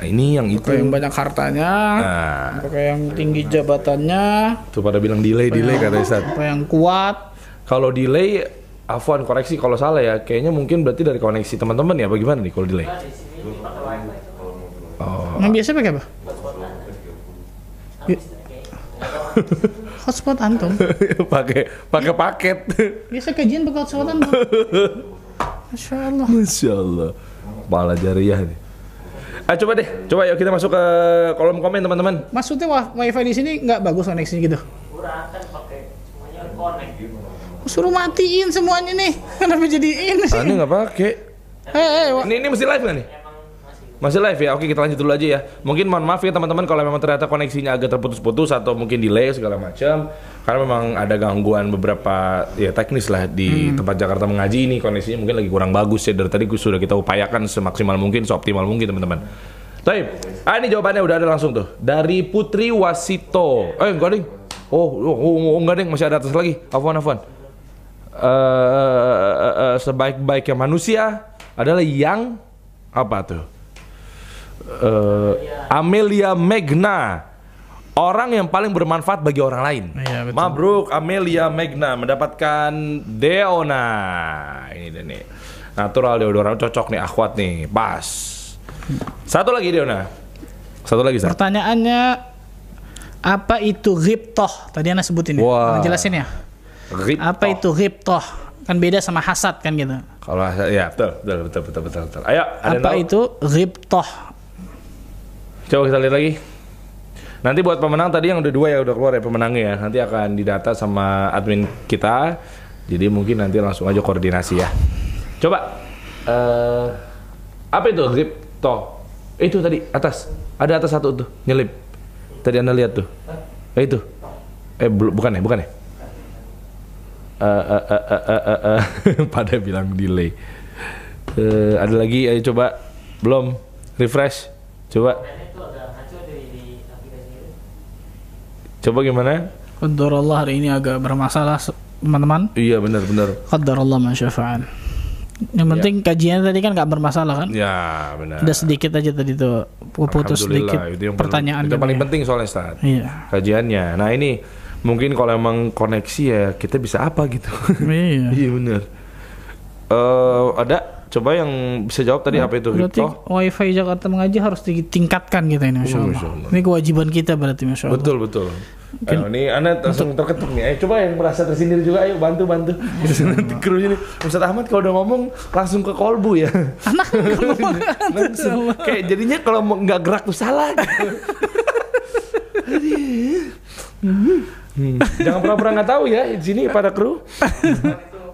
Speaker 1: ini, yang itu?
Speaker 2: Apakah yang banyak hartanya? Apakah yang tinggi jabatannya?
Speaker 1: Tuh pada bilang delay kata Ustaz.
Speaker 2: Apa yang kuat?
Speaker 1: Kalau delay, Afwan koreksi kalau salah ya. Kayaknya mungkin berarti dari koneksi teman-teman ya. Bagaimana nih kalau delay?
Speaker 2: Oh. Yang biasa pakai apa? Hotspot antum.
Speaker 1: pakai paket.
Speaker 2: Biasa kajian pakai hotspot antum.
Speaker 1: Masya Allah. Kepala jariah nih. Coba yuk kita masuk ke kolom komen teman-teman.
Speaker 2: Maksudnya wifi di sini nggak bagus koneksinya gitu? Kurang, kan pakai semuanya connect. Suruh matiin semuanya nih. Kenapa jadi ini sih?
Speaker 1: Ini nggak pakai. Ini masih live nggak nih? Masih live ya. Oke, kita lanjut dulu aja ya. Mungkin mohon maaf ya teman-teman kalau memang ternyata koneksinya agak terputus-putus atau mungkin delay segala macam. Karena memang ada gangguan beberapa ya teknis lah di tempat Jakarta Mengaji ini, koneksinya mungkin lagi kurang bagus ya. Dari tadi sudah kita upayakan semaksimal mungkin, seoptimal mungkin teman-teman. Baik, ini jawabannya udah ada langsung tuh dari Putri Wasito. Enggak ding. Oh enggak ding, masih ada atas lagi. Afwan. Sebaik-baiknya manusia adalah yang apa tuh? Amelia Megna, orang yang paling bermanfaat bagi orang lain.
Speaker 2: Iya,
Speaker 1: Mabruk Amelia Megna mendapatkan Deona. Ini deh nih. Natural deodoran cocok nih, akhwat nih, pas. Satu lagi Deona. Satu lagi.
Speaker 2: Pertanyaannya, apa itu ghibtoh? Tadi Anda sebutin ya. Jelasin ya.
Speaker 1: Ghibtoh.
Speaker 2: Apa itu ghibtoh? Kan beda sama hasad kan gitu.
Speaker 1: Kalau hasad ya betul. Ayo, ada
Speaker 2: apa itu ghibtoh?
Speaker 1: Coba kita lihat lagi. Nanti buat pemenang tadi yang udah 2 ya, udah keluar ya pemenangnya ya. Nanti akan didata sama admin kita. Jadi mungkin nanti langsung aja koordinasi ya. Coba apa itu ghibtoh? Itu tadi atas. Ada atas satu tuh, nyelip. Tadi Anda lihat tuh. Itu. Bukan ya. Pada bilang delay. Ada lagi, ayo coba. Belum. Refresh. Coba. Coba gimana?
Speaker 2: Qadarullah hari ini agak bermasalah teman-teman.
Speaker 1: Iya benar.
Speaker 2: Qadarullah ma syafa'al. Yang penting kajiannya tadi kan nggak bermasalah kan?
Speaker 1: Ya benar.
Speaker 2: Ada sedikit aja tadi tuh putus sedikit pertanyaan.
Speaker 1: Itu paling penting soalnya Ustaz.
Speaker 2: Iya.
Speaker 1: Kajiannya. Nah ini mungkin kalau emang koneksi ya kita bisa apa gitu.
Speaker 2: Iya.
Speaker 1: Iya benar. Ada coba yang bisa jawab tadi apa itu
Speaker 2: berarti wifi Jakarta Mengaji harus ditingkatkan gitu ini Masya Allah. Ini kewajiban kita berarti Masya Allah.
Speaker 1: Betul. Ini Anda langsung terketuk nih. Ayo coba yang merasa tersindir juga, ayo bantu. Nanti krunya nih Ustaz Ahmad kalau udah ngomong langsung ke kolbu ya.
Speaker 2: Anak ngomong
Speaker 1: kayak jadinya kalau nggak gerak tuh salah. Jangan pura-pura nggak tahu ya di sini pada kru.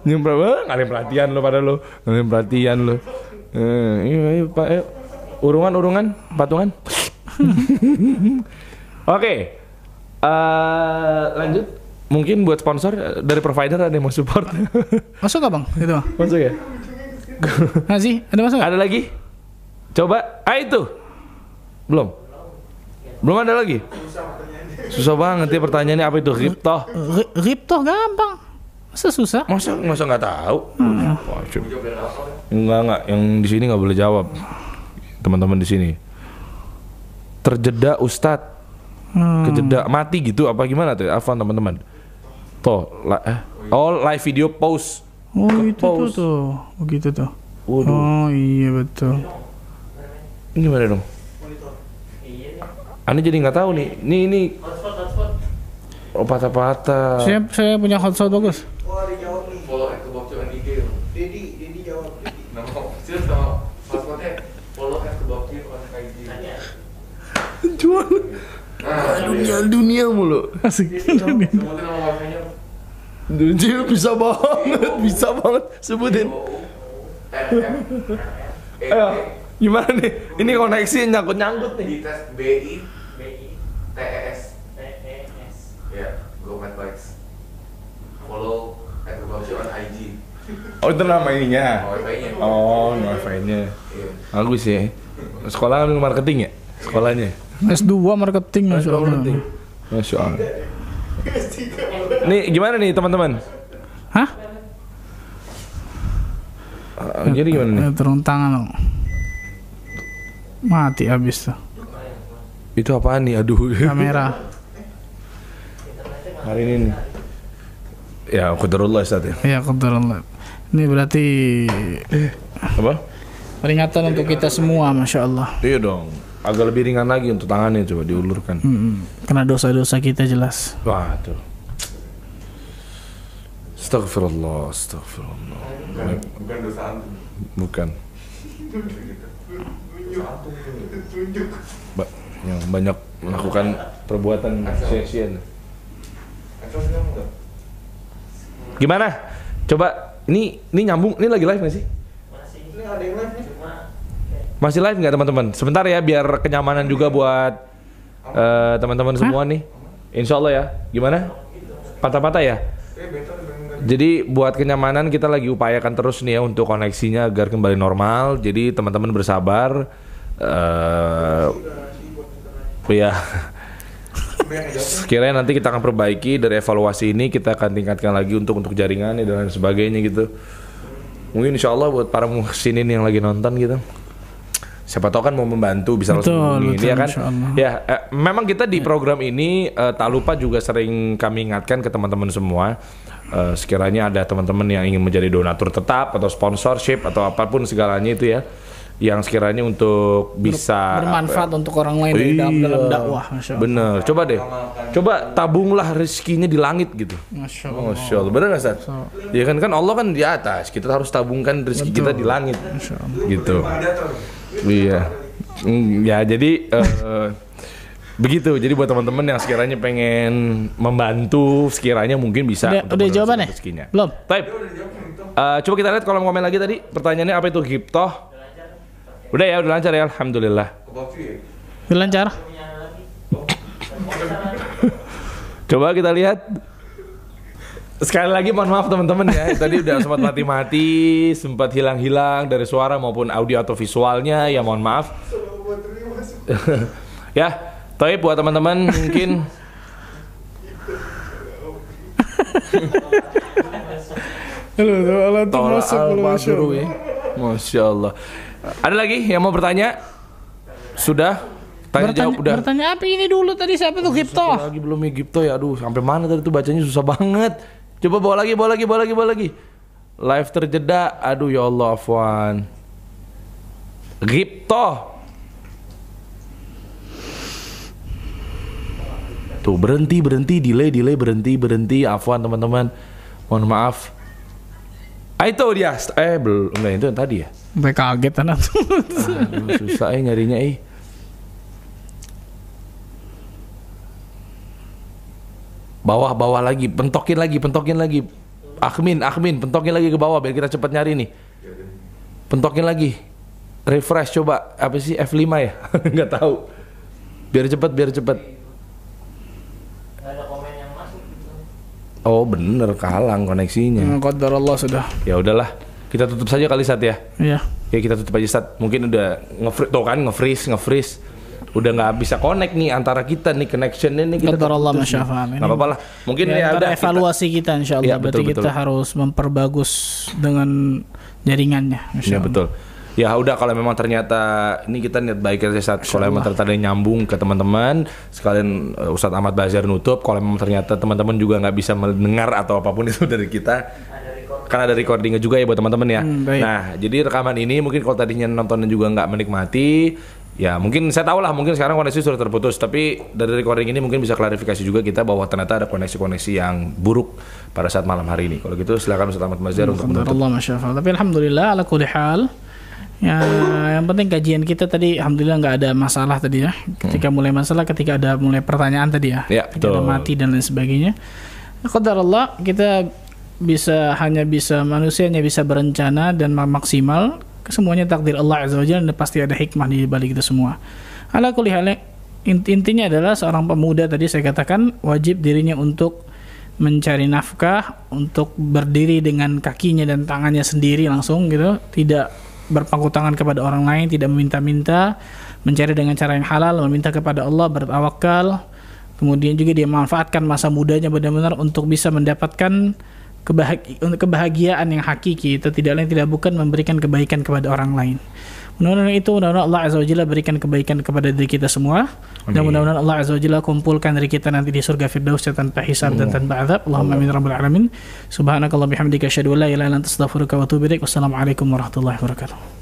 Speaker 1: Nggak ada perhatian lo pada lo, nggak ada perhatian lo. Iya Pak, urungan, patungan. Oke, lanjut. mungkin buat sponsor dari provider ada yang mau support.
Speaker 2: Masuk gak bang? Itu bang.
Speaker 1: Masuk ya?
Speaker 2: Ngasih, ada masuk?
Speaker 1: Ada lagi? Coba, itu. Belum ada lagi. Susah banget ya pertanyaannya, apa itu Ghibtoh?
Speaker 2: Ghibtoh gampang. Masa susah?
Speaker 1: Masa nggak tahu? Enggak, yang di sini nggak boleh jawab. Teman-teman di sini. Terjeda Ustadz. Kejeda mati gitu apa gimana tuh? Afwan teman-teman. Live video pause.
Speaker 2: Oh itu tuh, begitu tuh.
Speaker 1: Waduh.
Speaker 2: Oh iya betul.
Speaker 1: Ini gimana dong? Ani jadi nggak tahu nih. Ini. Oh patah-patah.
Speaker 2: Saya punya hotspot bagus.
Speaker 3: Wah, dijawab nih. Follow @kebabcuan IG. Dedi jawab. Nama serius sama hotspotnya follow @kebabcuan IG.
Speaker 1: Jual. Dunia mulu.
Speaker 2: Asik.
Speaker 3: Sebutin nama wifi-nya.
Speaker 1: Dunia bisa banget sebutin. Ayo, gimana nih? Ini koneksi nyangkut nih.
Speaker 3: Di tes BI TES. Ya, GoMad Bikes. Follow @kebabcuan IG.
Speaker 1: Oh itu nama ininya.
Speaker 3: Wifi-nya.
Speaker 1: Oh wifi-nya.
Speaker 3: Iya.
Speaker 1: Bagus ya. Sekolah kan marketing ya? Sekolahnya.
Speaker 2: S2 marketing, masya Allah.
Speaker 1: Masya Allah. Nih gimana nih teman-teman?
Speaker 2: Hah?
Speaker 1: Jadi gimana nih?
Speaker 2: Turun tangan dong. Mati habis tuh.
Speaker 1: Itu apaan nih? Aduh.
Speaker 2: Kamera.
Speaker 1: Hari ini nih. Ya qadarullah Ustaz ya.
Speaker 2: Ya qadarullah. Ini berarti
Speaker 1: Apa?
Speaker 2: peringatan untuk kita semua, masya Allah.
Speaker 1: Iya dong. Agak lebih ringan lagi untuk tangannya, coba diulurkan.
Speaker 2: Karena dosa-dosa kita jelas.
Speaker 1: Waduh. Astagfirullah.
Speaker 3: Bukan dosa antum.
Speaker 1: Bukan. Yang banyak melakukan perbuatan sia-sia. Gimana? Coba ini nyambung, ini lagi live nggak sih?
Speaker 3: Ini ada yang live nih.
Speaker 1: Masih live nggak teman-teman? Sebentar ya biar kenyamanan juga buat teman-teman semua nih. Insya Allah ya. Gimana? Patah-patah ya? Jadi buat kenyamanan kita lagi upayakan terus nih ya untuk koneksinya agar kembali normal. Jadi teman-teman bersabar. Ya. Sekiranya nanti kita akan perbaiki dari evaluasi ini, kita akan tingkatkan lagi untuk jaringannya dan lain sebagainya gitu. Mungkin insya Allah buat para muhsinin yang lagi nonton gitu. Siapa tahu kan mau membantu bisa langsung hubungin ya kan. Ya, memang kita di program ini tak lupa juga sering kami ingatkan ke teman-teman semua. Sekiranya ada teman-teman yang ingin menjadi donatur tetap atau sponsorship atau apapun segalanya itu ya, yang sekiranya untuk bisa
Speaker 2: bermanfaat untuk orang lain dalam dakwah, masya Allah.
Speaker 1: Bener, coba deh, coba tabunglah rezekinya di langit gitu.
Speaker 2: Masya Allah.
Speaker 1: Masya Allah, bener nggak Ustaz? Ya kan Allah kan di atas, kita harus tabungkan rezeki kita di langit, gitu. Iya, ya jadi begitu. Jadi buat teman-teman yang sekiranya pengen membantu, sekiranya mungkin bisa.
Speaker 2: Udah jawabannya? Belum.
Speaker 1: Baik. Coba kita lihat kolom komen lagi tadi. Pertanyaannya apa itu Ghibtoh? Udah ya, udah lancar ya, alhamdulillah.
Speaker 2: Udah lancar.
Speaker 1: Coba kita lihat. Sekali lagi mohon maaf teman-teman ya. Tadi udah sempat mati-mati, sempat hilang-hilang dari suara maupun audio atau visualnya. Ya mohon maaf. Ya, tapi buat teman-teman mungkin Masya Allah. Ada lagi yang mau bertanya? Sudah? Tanya jawab udah.
Speaker 2: Bertanya apa ini dulu tadi, siapa tuh Ghibtoh?
Speaker 1: Lagi belum ya Ghibtoh ya. Aduh, sampai mana tadi tuh bacanya susah banget. Coba bawa lagi. Live terjeda. Aduh ya Allah, afwan. Ghibtoh. Tuh berhenti, delay, berhenti. Afwan teman-teman. Mohon maaf. Itu dia. Belum. Enggak, itu yang tadi ya.
Speaker 2: Sampai kaget anak tuh.
Speaker 1: Susah nyarinya Bawah lagi, pentokin lagi. Akhmin, pentokin lagi ke bawah biar kita cepat nyari nih. Pentokin lagi. Refresh coba. Apa sih F5 ya? Nggak tahu. Biar cepat.
Speaker 3: Nggak ada komen yang masuk gitu.
Speaker 1: Oh bener, kehalang koneksinya.
Speaker 2: Qadar Allah sudah.
Speaker 1: Ya udahlah, kita tutup saja kali Sat ya.
Speaker 2: Iya.
Speaker 1: Ya kita tutup aja Sat. Mungkin udah nge-freeze. Udah nggak bisa connect nih antara kita nih, connectionnya nih kita.
Speaker 2: Qadar Allah masyafa'al.
Speaker 1: Nggak apa-apa lah. Mungkin ya udah
Speaker 2: evaluasi kita insyaallah.
Speaker 1: Ya,
Speaker 2: berarti
Speaker 1: betul.
Speaker 2: kita harus memperbagus dengan jaringannya.
Speaker 1: Iya betul. Ya udah, kalau memang ternyata ini kita niat baik aja Sat. Kalau memang ternyata ada yang nyambung ke teman-teman, sekalian Ustadz Ahmad Bazar nutup. Kalau memang ternyata teman-teman juga nggak bisa mendengar atau apapun itu dari kita, kan ada recordingnya juga ya buat teman-teman ya. Nah, jadi rekaman ini mungkin kalau tadinya nontonnya juga nggak menikmati, ya mungkin saya tahu lah, mungkin sekarang koneksi sudah terputus. Tapi dari recording ini mungkin bisa klarifikasi juga kita bahwa ternyata ada koneksi-koneksi yang buruk pada saat malam hari ini. Kalau gitu silakan Ustadz Ahmad Bazar untuk menutup.
Speaker 2: Allah masyafa'al. Tapi alhamdulillah ala kulli hal. Ya, yang penting kajian kita tadi alhamdulillah nggak ada masalah tadi ya. Ketika mulai masalah, ketika ada mulai pertanyaan tadi ya.
Speaker 1: Ya,
Speaker 2: ketika ada mati dan lain sebagainya. Qadarullah, kita hanya bisa manusianya bisa berencana dan maksimal. Semuanya takdir Allah Azza wa Jalla, dan pasti ada hikmah di balik itu semua. Ala kulli hal, intinya adalah seorang pemuda tadi saya katakan wajib dirinya untuk mencari nafkah, untuk berdiri dengan kakinya dan tangannya sendiri langsung gitu, tidak berpangku tangan kepada orang lain, tidak meminta-minta, mencari dengan cara yang halal, meminta kepada Allah, bertawakal. Kemudian juga dia memanfaatkan masa mudanya benar-benar untuk bisa mendapatkan kebahagiaan yang hakiki. Itu tidak lain tidak bukan memberikan kebaikan kepada orang lain. Mudah-mudahan itu, mudah-mudahan Allah Azza wa Jalla berikan kebaikan kepada diri kita semua. Dan mudah-mudahan Allah Azza wa Jalla kumpulkan diri kita nanti di surga Firdaus tanpa hisab dan tanpa azab. Allahumma amin rabbal alamin. Subhanakallah bihamdika asyhadu an la ilaha illa anta astaghfiruka wa atubu ilaik. Wassalamualaikum warahmatullahi wabarakatuh.